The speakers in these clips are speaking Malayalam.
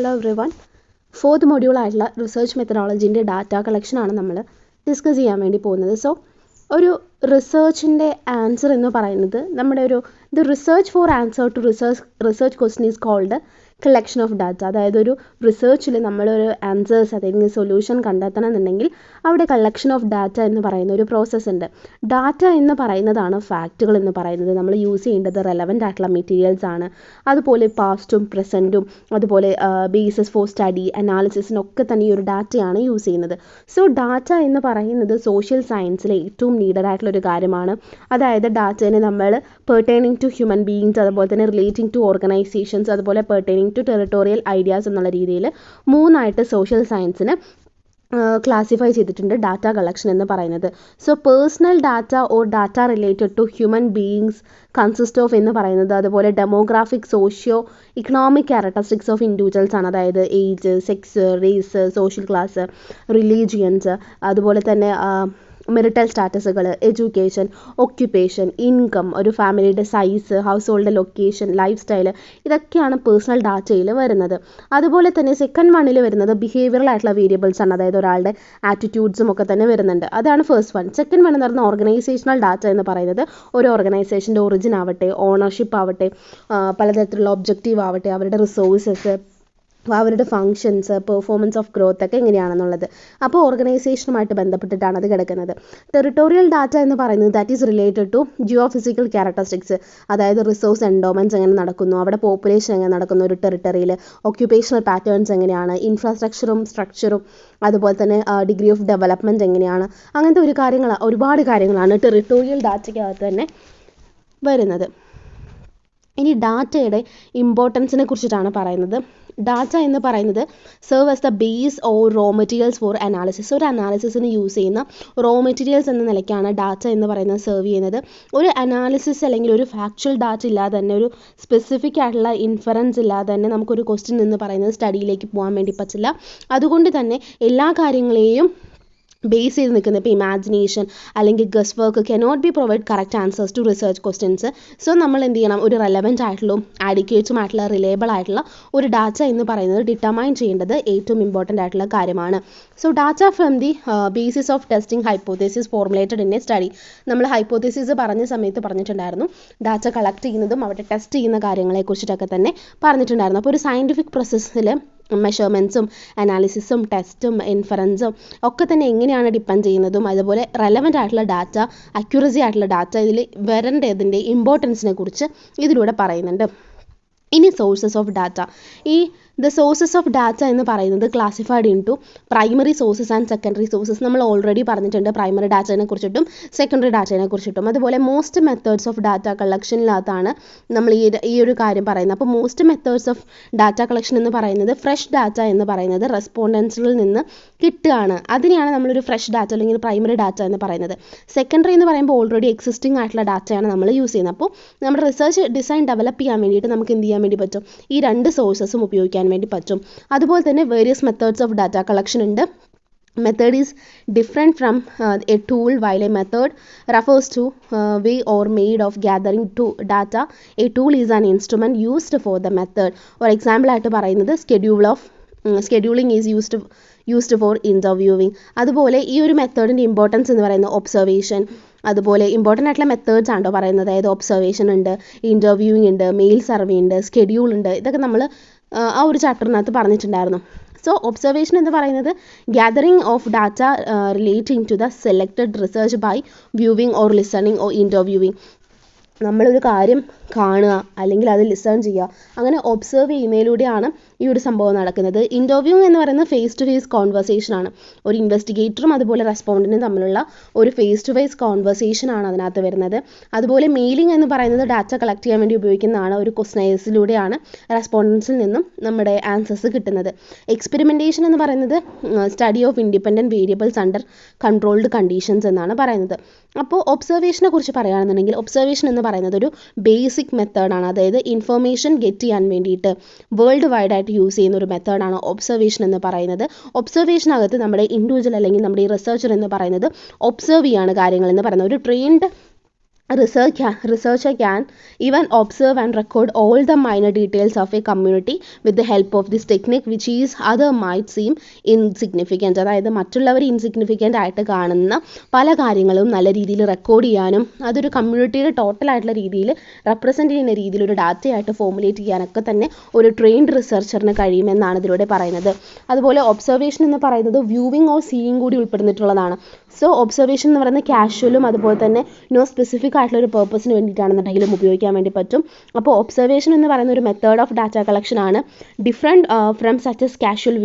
Hello everyone. ഫോർത്ത് മൊഡ്യൂളായിട്ടുള്ള റിസർച്ച് മെത്തഡോളജീൻ്റെ ഡാറ്റ കളക്ഷനാണ് നമ്മൾ ഡിസ്കസ് ചെയ്യാൻ വേണ്ടി പോകുന്നത്. സോ ഒരു റിസർച്ചിൻ്റെ ആൻസർ എന്ന് പറയുന്നത് നമ്മുടെ the research for answer to research question is called collection of data. അതായത് ഒരു റിസർച്ചിൽ നമ്മളൊരു ആൻസേഴ്സ് അല്ലെങ്കിൽ സൊല്യൂഷൻ കണ്ടെത്തണം എന്നുണ്ടെങ്കിൽ അവിടെ കളക്ഷൻ ഓഫ് ഡാറ്റ എന്ന് പറയുന്ന ഒരു പ്രോസസ്സ് ഉണ്ട്. ഡാറ്റ എന്ന് പറയുന്നതാണ് ഫാക്റ്റുകൾ എന്ന് പറയുന്നത്. നമ്മൾ യൂസ് ചെയ്യേണ്ടത് റെലവൻ്റ് ആയിട്ടുള്ള മെറ്റീരിയൽസ് ആണ്. അതുപോലെ പാസ്റ്റും പ്രസൻറ്റും അതുപോലെ ബേസിസ് ഫോർ സ്റ്റഡി അനാലിസിസിനൊക്കെ തന്നെ ഈ ഒരു ഡാറ്റയാണ് യൂസ് ചെയ്യുന്നത്. സോ ഡാറ്റ എന്ന് പറയുന്നത് സോഷ്യൽ സയൻസിലെ ഏറ്റവും നീഡഡ് ആയിട്ടുള്ളൊരു കാര്യമാണ്. അതായത് ഡാറ്റേനെ നമ്മൾ പെർട്ടൈനിങ് ടു ഹ്യൂമൻ ബീയിങ്സ്, അതുപോലെ തന്നെ റിലേറ്റിംഗ് ടു ഓർഗനൈസേഷൻസ്, അതുപോലെ പെർട്ടൈനിങ് ടു ടെറിട്ടോറിയൽ ഐഡിയാസ് എന്നുള്ള രീതിയിൽ മൂന്നായിട്ട് സോഷ്യൽ സയൻസിന് ക്ലാസിഫൈ ചെയ്തിട്ടുണ്ട് ഡാറ്റ കളക്ഷൻ എന്ന് പറയുന്നത്. So personal data or data related to human beings consist of എന്ന് പറയുന്നത് അതുപോലെ demographic socio economic characteristics of individuals ആണ്. അതായത് age, sex, race, social class, religions, അതുപോലെ തന്നെ മെറിറ്റൽ സ്റ്റാറ്റസുകൾ, എഡ്യൂക്കേഷൻ, ഒക്യുപ്പേഷൻ, ഇൻകം, ഒരു ഫാമിലിയുടെ size, household location, lifestyle, ഇതൊക്കെയാണ് പേഴ്സണൽ ഡാറ്റയിൽ വരുന്നത്. അതുപോലെ തന്നെ സെക്കൻഡ് വണ്ണിൽ വരുന്നത് ബിഹേവിയറൽ ആയിട്ടുള്ള വേരിയബിൾസ് ആണ്. അതായത് ഒരാളുടെ ആറ്റിറ്റ്യൂഡ്സും ഒക്കെ തന്നെ വരുന്നുണ്ട്. അതാണ് ഫസ്റ്റ് വൺ. സെക്കൻഡ് വൺ എന്ന് പറയുന്നത് ഓർഗനൈസേഷണൽ ഡാറ്റ എന്ന് പറയുന്നത് ഒരു ഓർഗനൈസേഷൻ്റെ ഒറിജിൻ ആവട്ടെ, ഓണർഷിപ്പ് ആവട്ടെ, പലതരത്തിലുള്ള ഒബ്ജക്റ്റീവ് ആവട്ടെ, അവരുടെ റിസോഴ്സസ്, അവരുടെ ഫങ്ഷൻസ്, പെർഫോമൻസ് ഓഫ് ഗ്രോത്ത് ഒക്കെ എങ്ങനെയാണെന്നുള്ളത്. അപ്പോൾ ഓർഗനൈസേഷനുമായിട്ട് ബന്ധപ്പെട്ടിട്ടാണ് അത് കിടക്കുന്നത്. ടെറിട്ടോറിയൽ ഡാറ്റ എന്ന് പറയുന്നത് that is related to geophysical characteristics. അതായത് റിസോഴ്സ് എൻഡോമെൻറ്റ്സ് എങ്ങനെ നടക്കുന്നു, അവിടെ പോപ്പുലേഷൻ എങ്ങനെ നടക്കുന്നു ഒരു ടെറിട്ടറിയിൽ, ഒക്യുപ്പേഷണൽ പാറ്റേൺസ് എങ്ങനെയാണ്, ഇൻഫ്രാസ്ട്രക്ചറും സ്ട്രക്ചറും, അതുപോലെ തന്നെ ഡിഗ്രി ഓഫ് ഡെവലപ്മെൻറ്റ് എങ്ങനെയാണ്, അങ്ങനത്തെ ഒരുപാട് കാര്യങ്ങളാണ് ടെറിട്ടോറിയൽ ഡാറ്റയ്ക്കകത്ത് തന്നെ വരുന്നത്. ഇനി ഡാറ്റയുടെ ഇമ്പോർട്ടൻസിനെ കുറിച്ചിട്ടാണ് പറയുന്നത്. ഡാറ്റ എന്ന് പറയുന്നത് serve as the base or raw materials for analysis. ഒരു അനാലിസിസിന് യൂസ് ചെയ്യുന്ന റോ മെറ്റീരിയൽസ് എന്ന നിലയ്ക്കാണ് ഡാറ്റ എന്ന് പറയുന്നത് സെർവ് ചെയ്യുന്നത്. ഒരു അനാലിസിസ് അല്ലെങ്കിൽ ഒരു ഫാക്ച്വൽ ഡാറ്റ ഇല്ലാതെ തന്നെ, ഒരു സ്പെസിഫിക് ആയിട്ടുള്ള ഇൻഫറൻസ് ഇല്ലാതെ തന്നെ നമുക്കൊരു ക്വസ്റ്റ്യൻ എന്ന് പറയുന്നത് സ്റ്റഡിയിലേക്ക് പോകാൻ വേണ്ടി പറ്റില്ല. അതുകൊണ്ട് തന്നെ എല്ലാ കാര്യങ്ങളെയും ബേസ് ചെയ്ത് നിൽക്കുന്നത് ഇപ്പോൾ ഇമാജിനേഷൻ അല്ലെങ്കിൽ guesswork cannot be provide correct answers to research questions. So നമ്മൾ എന്ത് ചെയ്യണം, ഒരു റെലവൻ്റ് ആയിട്ടുള്ള ആഡിക്വേറ്റുമായിട്ടുള്ള റിലയബിൾ ആയിട്ടുള്ള ഒരു ഡാറ്റ എന്ന് പറയുന്നത് ഡിറ്റർമൈൻ ചെയ്യേണ്ടത് ഏറ്റവും ഇമ്പോർട്ടൻ്റ് ആയിട്ടുള്ള കാര്യമാണ്. So data from the basis of testing hypothesis formulated in A study. നമ്മൾ ഹൈപ്പോത്തസിസ് പറഞ്ഞ സമയത്ത് പറഞ്ഞിട്ടുണ്ടായിരുന്നു ഡാറ്റ കളക്ട് ചെയ്യുന്നതും അവിടെ ടെസ്റ്റ് ചെയ്യുന്ന കാര്യങ്ങളെക്കുറിച്ചിട്ടൊക്കെ തന്നെ പറഞ്ഞിട്ടുണ്ടായിരുന്നു. അപ്പോൾ ഒരു സയൻറ്റിഫിക് പ്രോസസ്സിൽ മെഷർമെൻറ്റ്സും അനാലിസിസും ടെസ്റ്റും ഇൻഫറൻസും ഒക്കെ തന്നെ എങ്ങനെയാണ് ഡിപ്പെൻഡ് ചെയ്യുന്നതും, അതുപോലെ റെലവൻ്റ് ആയിട്ടുള്ള ഡാറ്റ, അക്യുറസി ആയിട്ടുള്ള ഡാറ്റ, ഇതിൽ വരേണ്ടതിൻ്റെ ഇമ്പോർട്ടൻസിനെ കുറിച്ച് ഇതിലൂടെ പറയുന്നുണ്ട്. ഇനി sources of data. The sources of data എന്ന് പറയുന്നത് classified into primary sources and secondary sources. നമ്മൾ ഓൾറെഡി പറഞ്ഞിട്ടുണ്ട് പ്രൈമറി ഡാറ്റയെ കുറിച്ചിട്ടും സെക്കൻഡറി ഡാറ്റയെ കുറിച്ചിട്ടും. അതുപോലെ മോസ്റ്റ് മെത്തേഡ്സ് ഓഫ് ഡാറ്റ കളക്ഷനിനകത്താണ് നമ്മൾ ഈ ഒരു കാര്യം പറയുന്നത്. അപ്പോൾ most methods of data collection എന്ന് പറയുന്നത് ഫ്രഷ് ഡാറ്റ എന്ന് പറയുന്നത് റെസ്പോണ്ടൻസിൽ നിന്ന് കിട്ടുകയാണ്. അതിനെയാണ് നമ്മളൊരു ഫ്രഷ് ഡാറ്റ അല്ലെങ്കിൽ പ്രൈമറി ഡാറ്റ എന്ന് പറയുന്നത്. സെക്കൻഡറി എന്ന് പറയുമ്പോൾ ഓൾറെഡി എക്സിസ്റ്റിംഗ് ആയിട്ടുള്ള ഡാറ്റയാണ് നമ്മൾ യൂസ് ചെയ്യുന്നത്. അപ്പോൾ നമ്മുടെ റിസർച്ച് ഡിസൈൻ ഡെവലപ്പ് ചെയ്യാൻ വേണ്ടിയിട്ട് നമുക്ക് എന്ത് ചെയ്യാൻ വേണ്ടി പറ്റും, ഈ രണ്ട് സോഴ്സസും ഉപയോഗിക്കാൻ വേണ്ടി പറ്റും. അതുപോലെ തന്നെ various methods of data collection ഉണ്ട്. Method is different from a tool, while a method refers to way or mode of gathering data. A tool is an instrument used for the method. For example ആയിട്ട് പറയുന്നത് scheduling is used for interviewing. അതുപോലെ ഈ ഒരു മെത്തേഡിൻ്റെ ഇമ്പോർട്ടൻസ് എന്ന് പറയുന്നത് ഒബ്സർവേഷൻ, അതുപോലെ ഇമ്പോർട്ടൻ്റ് ആയിട്ടുള്ള മെത്തേഡ്സ് ആണോ പറയുന്നത്. അതായത് ഒബ്സർവേഷൻ ഉണ്ട്, ഇൻ്റർവ്യൂയിങ് ഉണ്ട്, മെയിൽ സർവേ ഉണ്ട്, സ്കെഡ്യൂൾ ഉണ്ട്. ഇതൊക്കെ നമ്മൾ ആ ഒരു ചാപ്റ്ററിനകത്ത് പറഞ്ഞിട്ടുണ്ടായിരുന്നു. സോ ഒബ്സർവേഷൻ എന്ന് പറയുന്നത് gathering of data relating to the selected research by viewing or listening or interviewing. നമ്മളൊരു കാര്യം കാണുക അല്ലെങ്കിൽ അത് ലിസൺ ചെയ്യുക, അങ്ങനെ ഒബ്സർവ് ചെയ്യുന്നതിലൂടെയാണ് ഈ ഒരു സംഭവം നടക്കുന്നത്. ഇൻ്റർവ്യൂയിങ് എന്ന് പറയുന്നത് ഫേസ് ടു ഫേസ് കോൺവെർസേഷനാണ്. ഒരു ഇൻവെസ്റ്റിഗേറ്ററും അതുപോലെ റെസ്പോണ്ടൻറ്റും തമ്മിലുള്ള ഒരു ഫേസ് ടു ഫേസ് കോൺവെർസേഷനാണ് അതിനകത്ത് വരുന്നത്. അതുപോലെ മെയിലിംഗ് എന്ന് പറയുന്നത് ഡാറ്റ കളക്ട് ചെയ്യാൻ വേണ്ടി ഉപയോഗിക്കുന്നതാണ്. ഒരു ക്വസ്റ്റനേഴ്സിലൂടെയാണ് റെസ്പോണ്ടൻസിൽ നിന്നും നമ്മുടെ ആൻസേഴ്സ് കിട്ടുന്നത്. എക്സ്പെരിമെൻറ്റേഷൻ എന്ന് പറയുന്നത് study of independent variables under controlled conditions എന്നാണ് പറയുന്നത്. അപ്പോൾ ഒബ്സർവേഷനെ കുറിച്ച് പറയുകയാണെന്നുണ്ടെങ്കിൽ ഒബ്സർവേഷൻ എന്ന് പറയുന്നത് ഒരു ബേസിക് മെത്തേഡാണ്. അതായത് ഇൻഫർമേഷൻ ഗെറ്റ് ചെയ്യാൻ വേണ്ടിയിട്ട് വേൾഡ് വൈഡ് ആയിട്ട് യൂസ് ചെയ്യുന്ന ഒരു മെത്തേഡാണ് ഒബ്സർവേഷൻ എന്ന് പറയുന്നത്. ഒബ്സർവേഷനകത്ത് നമ്മുടെ ഇൻഡിവിജ്വൽ അല്ലെങ്കിൽ നമ്മുടെ ഈ റിസർച്ചർ എന്ന് പറയുന്നത് ഒബ്സർവ് ചെയ്യാണ് കാര്യങ്ങൾ എന്ന് പറയുന്നത്. ഒരു trained researcher can even observe and record all the minor details of a community with the help of this technique, which is other might seem insignificant. അതായത് മറ്റുള്ളവർ ഇൻസിഗ്നിഫിക്കൻ്റ് ആയിട്ട് കാണുന്ന പല കാര്യങ്ങളും നല്ല രീതിയിൽ റെക്കോർഡ് ചെയ്യാനും അതൊരു കമ്മ്യൂണിറ്റിയുടെ ടോട്ടലായിട്ടുള്ള രീതിയിൽ റെപ്രസെൻറ്റ് ചെയ്യുന്ന രീതിയിൽ ഒരു ഡാറ്റയായിട്ട് ഫോർമുലേറ്റ് ചെയ്യാനൊക്കെ തന്നെ ഒരു ട്രെയിൻഡ് റിസർച്ചറിന് കഴിയുമെന്നാണ് ഇതിലൂടെ പറയുന്നത്. അതുപോലെ ഒബ്സർവേഷൻ എന്ന് പറയുന്നത് വ്യൂവിങ് ഓർ സീയിങ് കൂടി ഉൾപ്പെടുന്നിട്ടുള്ളതാണ്. സോ ഒബ്സർവേഷൻ എന്ന് പറയുന്നത് കാഷ്വലും അതുപോലെ തന്നെ സ്പെസിഫിക് ആയിട്ടുള്ള ഒരു പേർപ്പസിന് വേണ്ടിയിട്ടാണെന്നുണ്ടെങ്കിലും ഉപയോഗിക്കാൻ വേണ്ടി പറ്റും. അപ്പോൾ ഒബ്സർവേഷൻ എന്ന് പറയുന്ന ഒരു മെത്തേഡ് ഓഫ് ഡാറ്റ കളക്ഷൻ ആണ്. Different from such as casual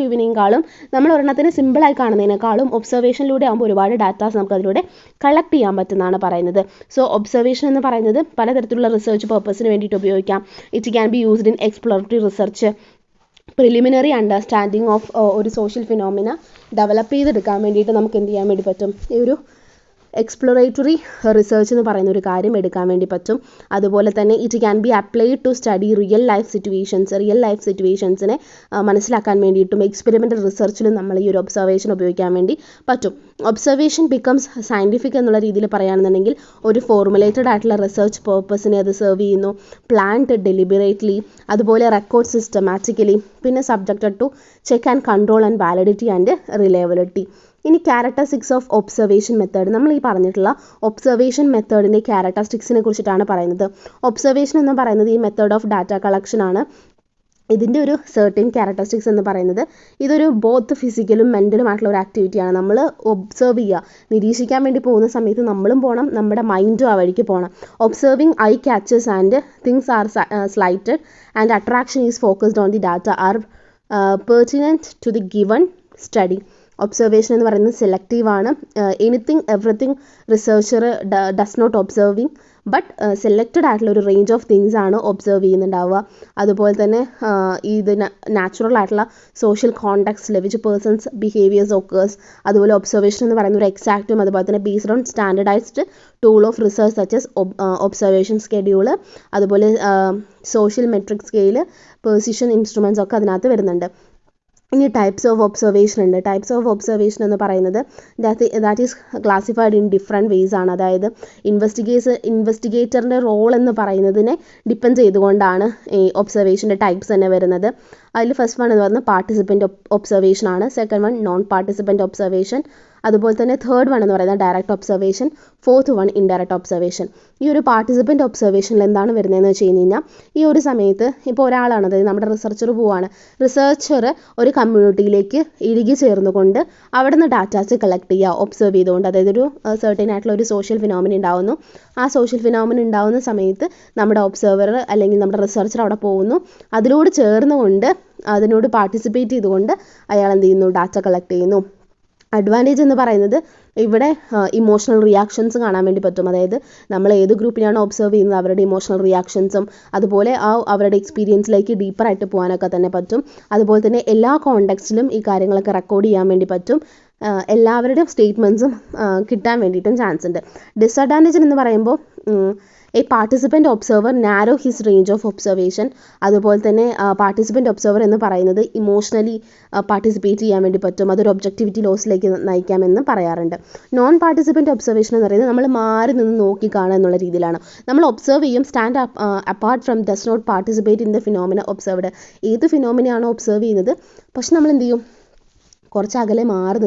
വ്യൂവിനേക്കാളും നമ്മൾ ഒരെണ്ണത്തിന് സിമ്പിളായി കാണുന്നതിനേക്കാളും ഒബ്സർവേഷനിലൂടെ ആകുമ്പോൾ ഒരുപാട് ഡാറ്റാസ് നമുക്ക് അതിലൂടെ കളക്ട് ചെയ്യാൻ പറ്റുന്നതാണ് പറയുന്നത്. സോ ഒബ്സർവേഷൻ എന്ന് പറയുന്നത് പലതരത്തിലുള്ള റിസർച്ച് പേർപ്പസിന് വേണ്ടിയിട്ട് ഉപയോഗിക്കാം. It can be used in exploratory research, preliminary understanding of ഒരു സോഷ്യൽ ഫിനോമിന ഡെവലപ്പ് ചെയ്തെടുക്കാൻ വേണ്ടിയിട്ട് നമുക്ക് എന്ത് ചെയ്യാൻ വേണ്ടി പറ്റും, ഈ ഒരു എക്സ്പ്ലോറേറ്ററി റിസർച്ച് എന്ന് പറയുന്ന ഒരു കാര്യം എടുക്കാൻ വേണ്ടി പറ്റും. അതുപോലെ തന്നെ it can be applied to study real life സിറ്റുവേഷൻസിനെ മനസ്സിലാക്കാൻ വേണ്ടിയിട്ടും എക്സ്പെരിമെൻ്റൽ റിസർച്ചിലും നമ്മൾ ഈ ഒരു ഒബ്സർവേഷൻ ഉപയോഗിക്കാൻ വേണ്ടി പറ്റും. ഒബ്സർവേഷൻ ബിക്കംസ് സയൻറ്റിഫിക് എന്നുള്ള രീതിയിൽ പറയുകയാണെന്നുണ്ടെങ്കിൽ ഒരു ഫോർമുലേറ്റഡ് ആയിട്ടുള്ള റിസർച്ച് പേർപ്പസിനെ അത് സെർവ് ചെയ്യുന്നു. പ്ലാൻഡ് ഡെലിബറേറ്റ്ലി, അതുപോലെ റെക്കോർഡ് സിസ്റ്റമാറ്റിക്കലി, പിന്നെ subjected to check and control and validity and reliability. ഇനി ക്യാരക്ടറിസ്റ്റിക്സ് ഓഫ് ഒബ്സർവേഷൻ മെത്തേഡ്, നമ്മൾ ഈ പറഞ്ഞിട്ടുള്ള ഒബ്സർവേഷൻ മെത്തേഡിൻ്റെ ക്യാരക്ടറിസ്റ്റിക്സിനെ കുറിച്ചിട്ടാണ് പറയുന്നത്. ഒബ്സർവേഷൻ എന്ന് പറയുന്നത് ഈ മെത്തേഡ് ഓഫ് ഡാറ്റ കളക്ഷൻ ആണ്. ഇതിൻ്റെ ഒരു സെർട്ടൻ ക്യാരക്ടറിസ്റ്റിക്സ് എന്ന് പറയുന്നത് ഇതൊരു ബോത്ത് ഫിസിക്കലും മെൻ്റലും ആയിട്ടുള്ള ഒരു ആക്ടിവിറ്റിയാണ്. നമ്മൾ ഒബ്സർവ് ചെയ്യുക, നിരീക്ഷിക്കാൻ വേണ്ടി പോകുന്ന സമയത്ത് നമ്മളും പോകണം, നമ്മുടെ മൈൻഡും ആ വഴിക്ക് പോകണം. Observing eye catches and things are slighted and attraction is focused on the data are pertinent to the given study. Observation എന്ന് പറയുന്നത് സെലക്റ്റീവാണ്. Anything everything researcher does not observing, but selected ആയിട്ടുള്ള ഒരു റേഞ്ച് ഓഫ് തിങ്സ് ആണ് ഒബ്സർവ് ചെയ്യുന്നുണ്ടാവുക. അതുപോലെ തന്നെ ഇത് നാച്ചുറൽ ആയിട്ടുള്ള സോഷ്യൽ കോണ്ടാക്ട്സിൽ വിച്ച് പേഴ്സൺസ് ബിഹേവിയേഴ്സ് ഒക്കേഴ്സ്. അതുപോലെ ഒബ്സർവേഷൻ എന്ന് പറയുന്ന ഒരു എക്സാക്റ്റും അതുപോലെ തന്നെ based on standardised tool of research such as observation schedule, അതുപോലെ സോഷ്യൽ മെട്രിക് സ്കെയില്, പെർസിഷൻ ഇൻസ്ട്രുമെൻറ്റ്സ് ഒക്കെ അതിനകത്ത് വരുന്നുണ്ട്. ഇനി ടൈപ്സ് ഓഫ് ഒബ്സർവേഷൻ ഉണ്ട്. ടൈപ്സ് ഓഫ് ഒബ്സർവേഷൻ എന്ന് പറയുന്നത് that is classified in different ways ആണ്. അതായത് ഇൻവെസ്റ്റിഗേറ്ററിൻ്റെ റോൾ എന്ന് പറയുന്നതിനെ ഡിപ്പെൻഡ് ചെയ്തുകൊണ്ടാണ് ഈ ഒബ്സർവേഷൻ്റെ ടൈപ്സ് തന്നെ വരുന്നത്. അതിൽ ഫസ്റ്റ് വൺ എന്ന് പറയുന്നത് പാർട്ടിസിപ്പൻ്റ് ഒബ്സർവേഷൻ ആണ്. Second one non participant observation. അതുപോലെ തന്നെ തേർഡ് വൺ എന്ന് പറയുന്നത് direct observation. Fourth one indirect observation. ഈ ഒരു പാർട്ടിസിപ്പൻ്റ് ഒബ്സർവേഷനിൽ എന്താണ് വരുന്നതെന്ന് വെച്ച് കഴിഞ്ഞാൽ ഈ ഒരു സമയത്ത് ഇപ്പോൾ ഒരാളാണ്, അതായത് നമ്മുടെ റിസർച്ചർ പോവാണ്. റിസർച്ചർ ഒരു കമ്മ്യൂണിറ്റിയിലേക്ക് ഇഴുകി ചേർന്നുകൊണ്ട് അവിടെ നിന്ന് ഡാറ്റാസ് കളക്ട് ചെയ്യുക ഒബ്സർവ് ചെയ്തുകൊണ്ട്. അതായത് ഒരു സെർട്ടൻ ആയിട്ടുള്ള ഒരു സോഷ്യൽ ഫിനോമിന ഉണ്ടാവുന്നു. ആ സോഷ്യൽ ഫിനോമിന ഉണ്ടാവുന്ന സമയത്ത് നമ്മുടെ ഒബ്സർവർ അല്ലെങ്കിൽ നമ്മുടെ റിസർച്ചർ അവിടെ പോകുന്നു. അതിനോട് ചേർന്നുകൊണ്ട് അതിനോട് പാർട്ടിസിപ്പേറ്റ് ചെയ്തുകൊണ്ട് അയാൾ എന്ത് ചെയ്യുന്നു, ഡാറ്റ കളക്ട് ചെയ്യുന്നു. അഡ്വാൻറ്റേജ് എന്ന് പറയുന്നത് ഇവിടെ ഇമോഷണൽ റിയാക്ഷൻസ് കാണാൻ വേണ്ടി പറ്റും. അതായത് നമ്മൾ ഏത് ഗ്രൂപ്പിനാണോ ഒബ്സർവ് ചെയ്യുന്നത് അവരുടെ ഇമോഷണൽ റിയാക്ഷൻസും അതുപോലെ അവരുടെ എക്സ്പീരിയൻസിലേക്ക് ഡീപ്പറായിട്ട് പോകാനൊക്കെ തന്നെ പറ്റും. അതുപോലെ തന്നെ എല്ലാ കോണ്ടെക്സ്റ്റിലും ഈ കാര്യങ്ങളൊക്കെ റെക്കോർഡ് ചെയ്യാൻ വേണ്ടി പറ്റും. എല്ലാവരുടെയും സ്റ്റേറ്റ്മെൻറ്റ്സും കിട്ടാൻ വേണ്ടിയിട്ടും ചാൻസ് ഉണ്ട്. ഡിസഡ്വാൻറ്റേജ് എന്ന് പറയുമ്പോൾ A participant observer narrow his range of observation. അതുപോലെ തന്നെ പാർട്ടിസിപ്പൻ്റ് ഒബ്സർവർ എന്ന് പറയുന്നത് ഇമോഷണലി പാർട്ടിസിപ്പേറ്റ് ചെയ്യാൻ വേണ്ടി പറ്റും. അതൊരു ഒബ്ജക്റ്റിവിറ്റി ലോസിലേക്ക് നയിക്കാമെന്ന് പറയാറുണ്ട്. നോൺ പാർട്ടിസിപ്പൻ്റ് ഒബ്സർവേഷൻ എന്ന് പറയുന്നത് നമ്മൾ മാറി നിന്ന് നോക്കി കാണുക എന്നുള്ള രീതിയിലാണ്. നമ്മൾ ഒബ്സർവ് ചെയ്യും, stand apart from does not participate in the phenomena observed. ഏത് ഫിനോമിനയാണോ ഒബ്സർവ് ചെയ്യുന്നത് പക്ഷെ നമ്മൾ എന്ത് ചെയ്യും, കുറച്ച് അകലെ മാറി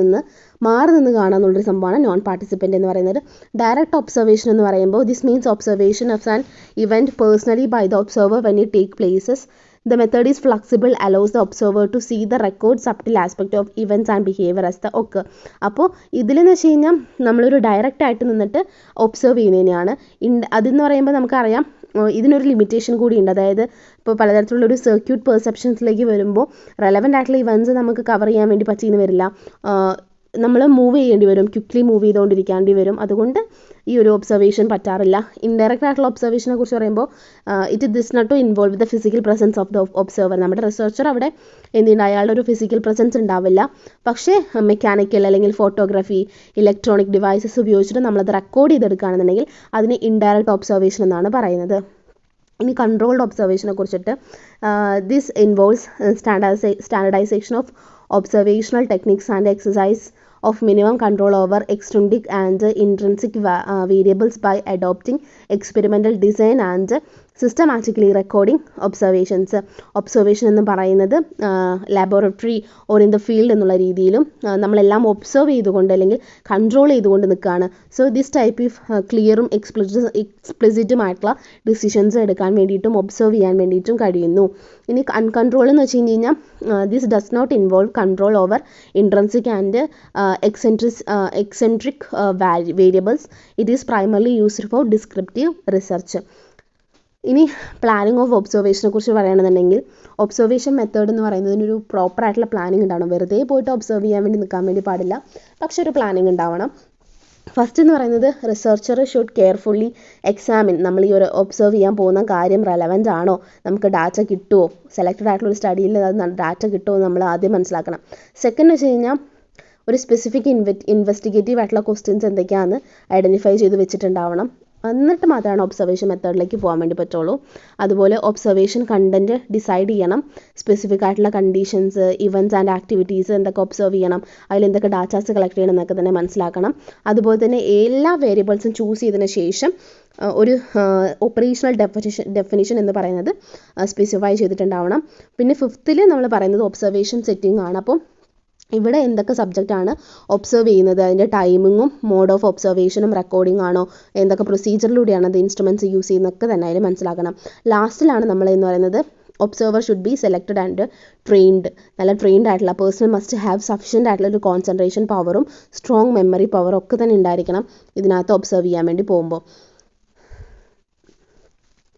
നിന്ന് കാണുക എന്നുള്ളൊരു സംഭവമാണ് നോൺ പാർട്ടിസിപ്പൻ്റ് എന്ന് പറയുന്നത്. ഡയറക്റ്റ് ഒബ്സർവേഷൻ എന്ന് പറയുമ്പോൾ this means observation of an event personally by the observer when it take places. The method is flexible, allows the observer to see the record subtle aspect of events and behavior as the occur. അപ്പോൾ ഇതിലെന്ന് വെച്ച് കഴിഞ്ഞാൽ നമ്മളൊരു ഡയറക്റ്റ് ആയിട്ട് നിന്നിട്ട് ഒബ്സർവ് ചെയ്യുന്നതിനെയാണ്. അതെന്ന് പറയുമ്പോൾ നമുക്കറിയാം ഇതിനൊരു ലിമിറ്റേഷൻ കൂടിയുണ്ട്. അതായത് ഇപ്പോൾ പലതരത്തിലുള്ളൊരു സർക്യൂട്ട് പെർസെപ്ഷൻസിലേക്ക് വരുമ്പോൾ റെലവൻ്റ് ആയിട്ടുള്ള ഇവൻറ്റ്സ് നമുക്ക് കവർ ചെയ്യാൻ വേണ്ടി പറ്റിയെന്ന് വരില്ല. നമ്മൾ മൂവ് ചെയ്യേണ്ടി വരും, ക്വിക്ക്ലി മൂവ് ചെയ്തുകൊണ്ടിരിക്കേണ്ടി വരും. അതുകൊണ്ട് ഈ ഒരു ഒബ്സർവേഷൻ പറ്റാറില്ല. ഇൻഡയറക്റ്റ് ആയിട്ടുള്ള ഒബ്സർവേഷനെ കുറിച്ച് പറയുമ്പോൾ it this not to involve the physical presence of the observer. നമ്മുടെ റിസർച്ചർ അവിടെ എന്തുണ്ട്, അയാളുടെ ഒരു ഫിസിക്കൽ പ്രസൻസ് ഉണ്ടാവില്ല. പക്ഷേ മെക്കാനിക്കൽ അല്ലെങ്കിൽ ഫോട്ടോഗ്രാഫി, ഇലക്ട്രോണിക് ഡിവൈസസ് ഉപയോഗിച്ചിട്ട് നമ്മളത് റെക്കോർഡ് ചെയ്തെടുക്കുകയാണെന്നുണ്ടെങ്കിൽ അതിന് ഇൻഡയറക്റ്റ് ഒബ്സർവേഷൻ എന്നാണ് പറയുന്നത്. ഇനി കൺട്രോൾഡ് ഒബ്സർവേഷനെ കുറിച്ചിട്ട് this involves standardisation of observational techniques and exercise of minimum control over extrinsic and intrinsic variables by adopting experimental design and systematically recording observations. Observation എന്ന് പറയുന്നത് laboratory or in the field എന്നുള്ള രീതിയിലും നമ്മളെല്ലാം ഒബ്സർവ് ചെയ്തുകൊണ്ട് അല്ലെങ്കിൽ കൺട്രോൾ ചെയ്തുകൊണ്ട് നിൽക്കുകയാണ്. സോ ദിസ് ടൈപ്പ് ഓഫ് ക്ലിയറും എക്സ്പ്ലിസിറ്റുമായിട്ടുള്ള ഡിസിഷൻസ് എടുക്കാൻ വേണ്ടിയിട്ടും ഒബ്സർവ് ചെയ്യാൻ വേണ്ടിയിട്ടും കഴിയുന്നു. ഇനി അൺകൺട്രോൾ എന്ന് വെച്ച് കഴിഞ്ഞ് കഴിഞ്ഞാൽ this does not involve control over intrinsic and eccentric variables. It is primarily used for descriptive research. ഇനി പ്ലാനിങ് ഓഫ് ഒബ്സർവേഷനെ കുറിച്ച് പറയുകയാണെന്നുണ്ടെങ്കിൽ ഒബ്സർവേഷൻ മെത്തേഡ് എന്ന് പറയുന്നതിനൊരു പ്രോപ്പർ ആയിട്ടുള്ള പ്ലാനിങ് ഉണ്ടാവണം. വെറുതെ പോയിട്ട് ഒബ്സർവ് ചെയ്യാൻ വേണ്ടി നിൽക്കാൻ വേണ്ടി പാടില്ല, പക്ഷെ ഒരു പ്ലാനിങ് ഉണ്ടാവണം. ഫസ്റ്റ് എന്ന് പറയുന്നത് റിസർച്ചർ ഷുഡ് കെയർഫുള്ളി എക്സാമിൻ, നമ്മൾ ഈ ഒരു ഒബ്സർവ് ചെയ്യാൻ പോകുന്ന കാര്യം റെലവൻ്റ് ആണോ, നമുക്ക് ഡാറ്റ കിട്ടുമോ, സെലക്റ്റഡ് ആയിട്ടുള്ള ഒരു സ്റ്റഡിയിൽ അത് ഡാറ്റ കിട്ടുമോ എന്ന് നമ്മൾ ആദ്യം മനസ്സിലാക്കണം. സെക്കൻഡ് വെച്ച് കഴിഞ്ഞാൽ ഒരു സ്പെസിഫിക് ഇൻവെസ്റ്റിഗേറ്റീവ് ആയിട്ടുള്ള ക്വസ്റ്റ്യൻസ് എന്തൊക്കെയാണെന്ന് ഐഡൻറ്റിഫൈ ചെയ്ത് വെച്ചിട്ടുണ്ടാവണം. എന്നിട്ട് മാത്രമാണ് ഒബ്സർവേഷൻ മെത്തേഡിലേക്ക് പോകാൻ വേണ്ടി പറ്റുള്ളൂ. അതുപോലെ ഒബ്സർവേഷൻ കണ്ടൻറ്റ് ഡിസൈഡ് ചെയ്യണം. സ്പെസിഫിക് ആയിട്ടുള്ള കണ്ടീഷൻസ്, ഇവൻറ്റ്സ് ആൻഡ് ആക്ടിവിറ്റീസ് എന്തൊക്കെ ഒബ്സർവ് ചെയ്യണം, അതിലെന്തൊക്കെ ഡാറ്റാസ് കളക്ട് ചെയ്യണം എന്നൊക്കെ തന്നെ മനസ്സിലാക്കണം. അതുപോലെ തന്നെ എല്ലാ വേരിയബിൾസും ചൂസ് ചെയ്തതിന് ശേഷം ഒരു ഓപ്പറേഷണൽ ഡെഫിനിഷൻ എന്ന് പറയുന്നത് സ്പെസിഫൈ ചെയ്തിട്ടുണ്ടാവണം. പിന്നെ ഫിഫ്ത്തിൽ നമ്മൾ പറയുന്നത് ഒബ്സർവേഷൻ സെറ്റിംഗ് ആണ്. അപ്പം ഇവിടെ എന്തൊക്കെ സബ്ജക്റ്റാണ് ഒബ്സർവ് ചെയ്യുന്നത്, അതിൻ്റെ ടൈമിങ്ങും മോഡ് ഓഫ് ഒബ്സർവേഷനും റെക്കോർഡിംഗ് ആണോ, എന്തൊക്കെ പ്രൊസീജിയറിലൂടെയാണ് അത് ഇൻസ്ട്രുമെൻറ്റ്സ് യൂസ് ചെയ്യുന്നതൊക്കെ തന്നെ അതിൽ മനസ്സിലാക്കണം. ലാസ്റ്റിലാണ് നമ്മൾ എന്ന് പറയുന്നത് observer should be selected and trained. നല്ല ട്രെയിൻഡ് ആയിട്ടുള്ള പേഴ്സൺ മസ്റ്റ് ഹാവ് സഫിഷ്യൻ്റ് ആയിട്ടുള്ള ഒരു കോൺസെൻട്രേഷൻ പവറും സ്ട്രോങ് മെമ്മറി പവറും ഒക്കെ തന്നെ ഉണ്ടായിരിക്കണം ഇതിനകത്ത് ഒബ്സർവ് ചെയ്യാൻ വേണ്ടി പോകുമ്പോൾ.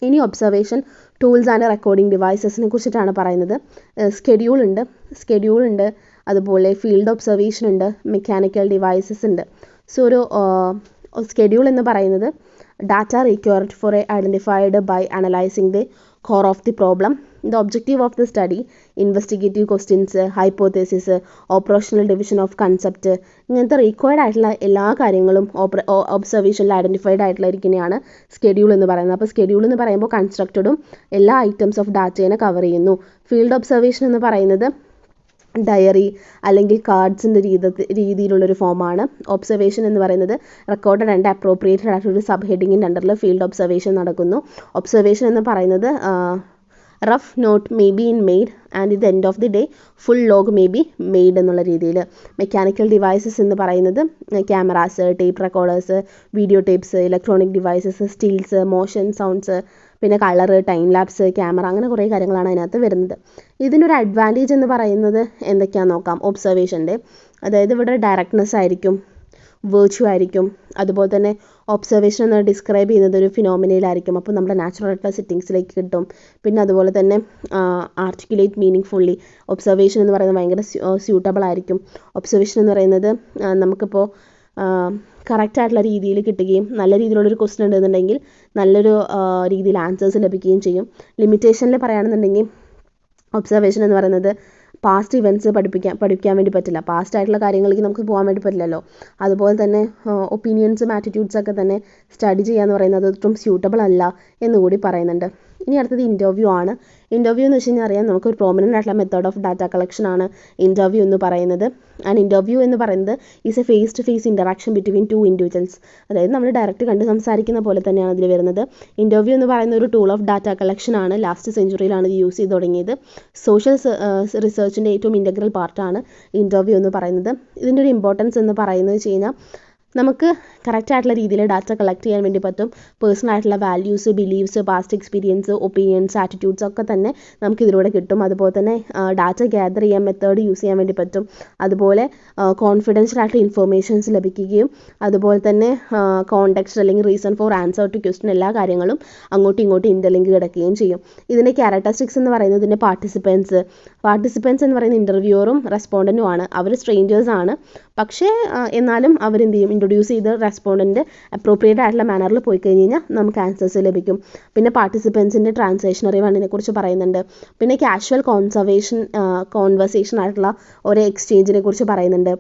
ഇനി ഒബ്സർവേഷൻ ടൂൾസ് ആൻഡ് റെക്കോർഡിംഗ് ഡിവൈസസിനെ കുറിച്ചിട്ടാണ് പറയുന്നത്. സ്കെഡ്യൂൾ ഉണ്ട്, അതുപോലെ ഫീൽഡ് ഒബ്സർവേഷൻ ഉണ്ട്, മെക്കാനിക്കൽ ഡിവൈസസ് ഉണ്ട്. സോ ഒരു സ്കെഡ്യൂൾ എന്ന് പറയുന്നത് data required for identified by analysing the core of the problem, the objective of the study, investigative questions, hypothesis, operational division of concept, ഇങ്ങനത്തെ റിക്വയർഡ് ആയിട്ടുള്ള എല്ലാ കാര്യങ്ങളും ഒബ്സർവേഷനിൽ ഐഡൻറ്റിഫൈഡ് ആയിട്ടുള്ളതിരിക്കുന്നതാണ് സ്കെഡ്യൂൾ എന്ന് പറയുന്നത്. അപ്പോൾ സ്കെഡ്യൂൾ എന്ന് പറയുമ്പോൾ കൺസ്ട്രക്റ്റഡും എല്ലാ ഐറ്റംസ് ഓഫ് ഡാറ്റേനെ കവർ ചെയ്യുന്നു. ഫീൽഡ് ഒബ്സർവേഷൻ എന്ന് പറയുന്നത് ഡയറി അല്ലെങ്കിൽ കാർഡ്സിൻ്റെ രീതിയിലുള്ളൊരു ഫോമാണ്. ഒബ്സർവേഷൻ എന്ന് പറയുന്നത് റെക്കോർഡഡ് ആൻഡ് അപ്രോപ്രിയേറ്റഡ് ആയിട്ടൊരു സബ് ഹെഡിങ്ങിൻ്റെ അണ്ടറിൽ ഫീൽഡ് ഒബ്സർവേഷൻ നടക്കുന്നു. ഒബ്സർവേഷൻ എന്ന് പറയുന്നത് rough note may be in made and it end of the day full log may be made എന്നുള്ള രീതിയിൽ. മെക്കാനിക്കൽ ഡിവൈസസ് എന്ന് പറയുന്നത് cameras, tape recorders, video tapes, electronic devices, stills, motion, sounds, പിന്നെ കളറ്, ടൈം ലാപ്സ്, ക്യാമറ, അങ്ങനെ കുറേ കാര്യങ്ങളാണ് അതിനകത്ത് വരുന്നത്. ഇതിനൊരു അഡ്വാൻറ്റേജ് എന്ന് പറയുന്നത് എന്തൊക്കെയാണെന്ന് നോക്കാം. ഒബ്സർവേഷൻ്റെ അതായത് ഇവിടെ ഡയറക്ട്നെസ് ആയിരിക്കും, വെർച്വൽ ആയിരിക്കും. അതുപോലെ തന്നെ ഒബ്സർവേഷൻ എന്ന് ഡിസ്ക്രൈബ് ചെയ്യുന്നത് ഒരു ഫിനോമിനയിലായിരിക്കും. അപ്പോൾ നമ്മുടെ നാച്ചുറൽ ആയിട്ടുള്ള സെറ്റിങ്സിലേക്ക് കിട്ടും. പിന്നെ അതുപോലെ തന്നെ ആർട്ടിക്കുലേറ്റ് മീനിങ് ഫുള്ളി. ഒബ്സർവേഷൻ എന്ന് പറയുന്നത് ഭയങ്കര സ്യൂട്ടബിൾ ആയിരിക്കും. ഒബ്സർവേഷൻ എന്ന് പറയുന്നത് നമുക്കിപ്പോൾ കറക്റ്റായിട്ടുള്ള രീതിയിൽ കിട്ടുകയും നല്ല രീതിയിലുള്ളൊരു ക്വസ്റ്റ്യൻ ഉണ്ടെന്നുണ്ടെങ്കിൽ നല്ലൊരു രീതിയിൽ ആൻസേഴ്സ് ലഭിക്കുകയും ചെയ്യും. ലിമിറ്റേഷനിൽ പറയുകയാണെന്നുണ്ടെങ്കിൽ ഒബ്സർവേഷൻ എന്ന് പറയുന്നത് പാസ്റ്റ് ഇവൻറ്റ്സ് പഠിപ്പിക്കാൻ വേണ്ടി പറ്റില്ല. പാസ്റ്റ് ആയിട്ടുള്ള കാര്യങ്ങളിലേക്ക് നമുക്ക് പോകാൻ വേണ്ടി പറ്റില്ലല്ലോ. അതുപോലെ തന്നെ ഒപ്പീനിയൻസും ആറ്റിറ്റ്യൂഡ്സൊക്കെ തന്നെ സ്റ്റഡി ചെയ്യുക എന്ന് പറയുന്നത് ഒട്ടും സ്യൂട്ടബിൾ അല്ല എന്നുകൂടി പറയുന്നുണ്ട്. ഇനി അടുത്തത് ഇൻ്റർവ്യൂ ആണ്. ഇൻ്റർവ്യൂ എന്ന് വെച്ച് കഴിഞ്ഞാൽ അറിയാം, നമുക്കൊരു പ്രോമിനൻ്റ് ആയിട്ടുള്ള മെത്തേഡ് ഓഫ് ഡാറ്റ കളക്ഷൻ ആണ് ഇൻ്റർവ്യൂ എന്ന് പറയുന്നത്. ആൻഡ് ഇൻ്റർവ്യൂ എന്ന് പറയുന്നത് is a face to face interaction between two individuals. അതായത് നമ്മൾ ഡയറക്റ്റ് കണ്ട് സംസാരിക്കുന്ന പോലെ തന്നെയാണ് അതിൽ വരുന്നത്. ഇൻ്റർവ്യൂ എന്ന് പറയുന്ന ഒരു ടൂൾ ഓഫ് ഡാറ്റ കളക്ഷൻ ആണ്. ലാസ്റ്റ് സെഞ്ചുറിയിലാണ് ഇത് യൂസ് ചെയ്ത് തുടങ്ങിയത്. സോഷ്യൽ റിസർച്ചിൻ്റെ ഏറ്റവും ഇൻ്റഗ്രൽ പാർട്ടാണ് ഇൻ്റർവ്യൂ എന്ന് പറയുന്നത്. ഇതിൻ്റെ ഒരു ഇമ്പോർട്ടൻസ് എന്ന് പറയുന്നത് വെച്ച് കഴിഞ്ഞാൽ നമുക്ക് കറക്റ്റായിട്ടുള്ള രീതിയിൽ ഡാറ്റ കളക്ട് ചെയ്യാൻ വേണ്ടി പറ്റും. പേഴ്സണൽ ആയിട്ടുള്ള values, beliefs, past experience, opinions, attitudes ഒക്കെ തന്നെ നമുക്ക് ഇതിലൂടെ കിട്ടും. അതുപോലെ തന്നെ ഡാറ്റ ഗ്യാദർ ചെയ്യാൻ മെത്തേഡ് യൂസ് ചെയ്യാൻ വേണ്ടി പറ്റും. അതുപോലെ കോൺഫിഡൻഷ്യൽ ആയിട്ടുള്ള ഇൻഫർമേഷൻസ് ലഭിക്കുകയും അതുപോലെ തന്നെ കോണ്ടെക്സ്റ്റ് അല്ലെങ്കിൽ reason for answer to question എല്ലാ കാര്യങ്ങളും അങ്ങോട്ടും ഇങ്ങോട്ടും ഇൻ്റർലിങ്ക് കിടക്കുകയും ചെയ്യും. ഇതിൻ്റെ ക്യാരക്ടറിസ്റ്റിക്സ് എന്ന് പറയുന്നത് ഇതിൻ്റെ പാർട്ടിസിപ്പൻസ് എന്ന് പറയുന്ന ഇൻ്റർവ്യൂവറും റെസ്പോണ്ടൻറ്റും ആണ്. അവർ സ്ട്രേഞ്ചേഴ്സ് ആണ്, പക്ഷേ എന്നാലും അവരെന്ത് ചെയ്യും, ഇൻട്രൊഡ്യൂസ് ചെയ്ത് റെസ്പോണ്ടൻറ്റ് അപ്രോപ്രിയേറ്റ് ആയിട്ടുള്ള മാനറിൽ പോയി കഴിഞ്ഞ് കഴിഞ്ഞാൽ നമുക്ക് ആൻസേഴ്സ് ലഭിക്കും. പിന്നെ പാർട്ടിസിപ്പൻസിൻ്റെ ട്രാൻസാക്ഷണറി വണ്ണിനെ കുറിച്ച് പറയുന്നുണ്ട്. പിന്നെ കാഷ്വൽ കോൺവെർസേഷൻ ആയിട്ടുള്ള ഒരു എക്സ്ചേഞ്ചിനെ കുറിച്ച് പറയുന്നുണ്ട്.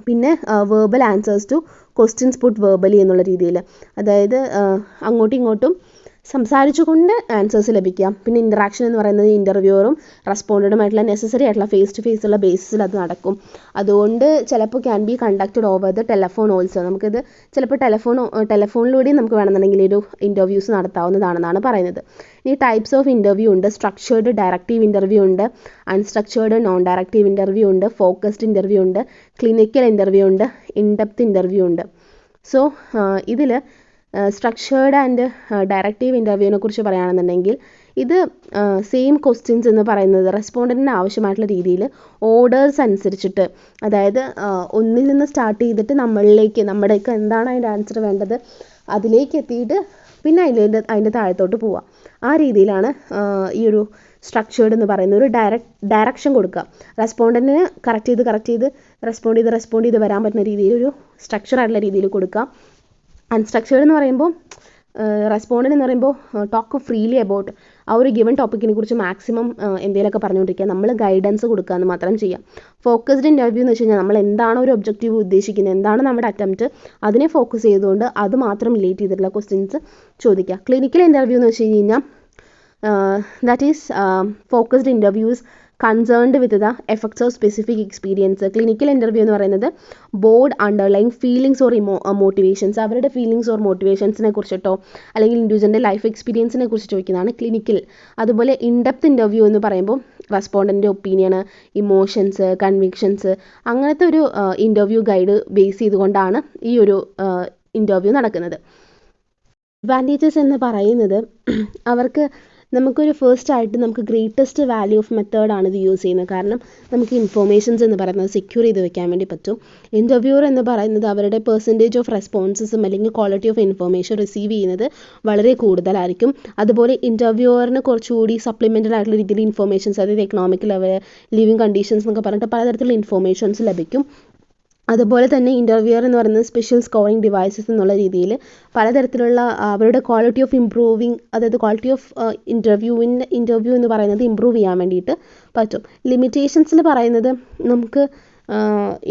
പിന്നെ verbal answers to questions put verbally എന്നുള്ള രീതിയിൽ, അതായത് അങ്ങോട്ടും ഇങ്ങോട്ടും സംസാരിച്ചുകൊണ്ട് ആൻസേഴ്സ് ലഭിക്കാം. പിന്നെ ഇൻറ്ററാക്ഷൻ എന്ന് പറയുന്നത് ഇൻ്റർവ്യൂവറും റെസ്പോണ്ടൻറ്റുമായിട്ടുള്ള നെസസറി ആയിട്ടുള്ള ഫേസ് ടു ഫേസ് ഉള്ള ബേസിസിൽ അത് നടക്കും. അതുകൊണ്ട് ചിലപ്പോൾ can be conducted over the telephone also. നമുക്കിത് ചിലപ്പോൾ ടെലഫോണിലൂടെയും നമുക്ക് വേണമെന്നുണ്ടെങ്കിൽ ഒരു ഇൻ്റർവ്യൂസ് നടത്താവുന്നതാണെന്നാണ് പറയുന്നത്. ഈ ടൈപ്സ് ഓഫ് ഇൻ്റർവ്യൂ ഉണ്ട്. സ്ട്രക്ചേർഡ് ഡയറക്റ്റീവ് ഇൻ്റർവ്യൂ ഉണ്ട്, അൺസ്ട്രക്ചേർഡ് നോൺ ഡയറക്റ്റീവ് ഇൻ്റർവ്യൂ ഉണ്ട്, ഫോക്കസ്ഡ് ഇൻ്റർവ്യൂ ഉണ്ട്, ക്ലിനിക്കൽ ഇൻ്റർവ്യൂ ഉണ്ട്, ഇൻഡെപ്ത് ഇൻ്റർവ്യൂ ഉണ്ട്. സോ ഇതിൽ സ്ട്രക്ചേർഡ് ആൻഡ് ഡയറക്റ്റീവ് ഇൻ്റർവ്യൂവിനെ കുറിച്ച് പറയുകയാണെന്നുണ്ടെങ്കിൽ ഇത് സെയിം ക്വസ്റ്റ്യൻസ് എന്ന് പറയുന്നത് റെസ്പോണ്ടൻറ്റിന് ആവശ്യമായിട്ടുള്ള രീതിയിൽ ഓർഡേഴ്സ് അനുസരിച്ചിട്ട്, അതായത് ഒന്നിൽ നിന്ന് സ്റ്റാർട്ട് ചെയ്തിട്ട് നമ്മുടെയൊക്കെ എന്താണ് അതിൻ്റെ ആൻസർ വേണ്ടത് അതിലേക്ക് എത്തിയിട്ട് പിന്നെ അതിൻ്റെ താഴത്തോട്ട് പോവുക. ആ രീതിയിലാണ് ഈ ഒരു സ്ട്രക്ചേർഡ് എന്ന് പറയുന്ന ഒരു ഡയറക്ഷൻ കൊടുക്കുക. റെസ്പോണ്ടൻറ്റിന് കറക്റ്റ് ചെയ്ത് റെസ്പോണ്ട് ചെയ്ത് വരാൻ പറ്റുന്ന രീതിയിൽ ഒരു സ്ട്രക്ചർ ആയിട്ടുള്ള രീതിയിൽ കൊടുക്കുക. അൺസ്ട്രക്ചേർഡ് എന്ന് പറയുമ്പോൾ റെസ്പോണ്ടൻ്റ് എന്ന് പറയുമ്പോൾ ടോക്ക് ഫ്രീലി അബൌട്ട് ആ ഒരു ഗിവൺ ടോപ്പിക്കിനെ കുറിച്ച് മാക്സിമം എന്തെങ്കിലുമൊക്കെ പറഞ്ഞുകൊണ്ടിരിക്കുക, നമ്മൾ ഗൈഡൻസ് കൊടുക്കുക എന്ന് മാത്രം ചെയ്യാം. ഫോക്കസ്ഡ് ഇൻ്റർവ്യൂ എന്ന് വെച്ച് കഴിഞ്ഞാൽ നമ്മൾ എന്താണോ ഒരു ഒബ്ജക്റ്റീവ് ഉദ്ദേശിക്കുന്നത്, എന്താണ് നമ്മുടെ അറ്റംപ്റ്റ്, അതിനെ ഫോക്കസ് ചെയ്തുകൊണ്ട് അത് മാത്രം റിലേറ്റ് ചെയ്തിട്ടുള്ള ക്വസ്റ്റ്യൻസ് ചോദിക്കുക. ക്ലിനിക്കൽ ഇൻ്റർവ്യൂ എന്ന് വെച്ച് കഴിഞ്ഞാൽ that is focused interviews concerned with the effects of specific experience. Clinical interview എന്ന് പറയുന്നത് board underlying feelings or motivations, അവരുടെ ഫീലിങ്സ് ഓർ മോട്ടിവേഷൻസിനെ കുറിച്ചിട്ടോ അല്ലെങ്കിൽ ഇൻഡിവിജ്വലിൻ്റെ ലൈഫ് എക്സ്പീരിയൻസിനെ കുറിച്ച് ചോദിക്കുന്നതാണ് ക്ലിനിക്കൽ. അതുപോലെ ഇൻഡെപ്ത് ഇൻ്റർവ്യൂ എന്ന് പറയുമ്പോൾ റെസ്പോണ്ടൻ്റെ ഒപ്പീനിയന്, ഇമോഷൻസ്, കൺവിക്ഷൻസ്, അങ്ങനത്തെ ഒരു ഇൻ്റർവ്യൂ ഗൈഡ് ബേസ് ചെയ്തുകൊണ്ടാണ് ഈ ഒരു ഇൻ്റർവ്യൂ നടക്കുന്നത്. അഡ്വാൻറ്റേജസ് എന്ന് പറയുന്നത് നമുക്കൊരു ഫസ്റ്റ് ആയിട്ട് നമുക്ക് ഗ്രേറ്റസ്റ്റ് വാല്യൂ ഓഫ് മെത്തേഡാണ് ഇത് യൂസ് ചെയ്യുന്നത്. കാരണം നമുക്ക് ഇൻഫോർമേഷൻസ് എന്ന് പറയുന്നത് സെക്യൂർ ചെയ്ത് വെക്കാൻ വേണ്ടി പറ്റും. ഇൻ്റർവ്യൂവർ എന്ന് പറയുന്നത് അവരുടെ പെർസെൻറ്റേജ് ഓഫ് റെസ്പോൺസസും അല്ലെങ്കിൽ ക്വാളിറ്റി ഓഫ് ഇൻഫോർമേഷൻ റിസീവ് ചെയ്യുന്നത് വളരെ കൂടുതലായിരിക്കും. അതുപോലെ ഇൻ്റർവ്യൂവറിന് കുറച്ചുകൂടി സപ്ലിമെൻ്റഡ് ആയിട്ടുള്ള രീതിയിൽ ഇൻഫോർമേഷൻസ്, അതായത് എക്കണോമിക് ലെവൽ, ലിവിങ് കണ്ടീഷൻസ് എന്നൊക്കെ പറഞ്ഞിട്ട് പലതരത്തിലുള്ള ഇൻഫോർമേഷൻസ് ലഭിക്കും. അതുപോലെ തന്നെ ഇൻ്റർവ്യൂവർ എന്ന് പറയുന്നത് സ്പെഷ്യൽ സ്കോറിംഗ് ഡിവൈസസ് എന്നുള്ള രീതിയിൽ പലതരത്തിലുള്ള അവരുടെ ക്വാളിറ്റി ഓഫ് ഇംപ്രൂവിങ്, അതായത് ക്വാളിറ്റി ഓഫ് ഇൻ്റർവ്യൂ എന്ന് പറയുന്നത് ഇമ്പ്രൂവ് ചെയ്യാൻ വേണ്ടിയിട്ട് പറ്റും. ലിമിറ്റേഷൻസിൽ പറയുന്നത് നമുക്ക്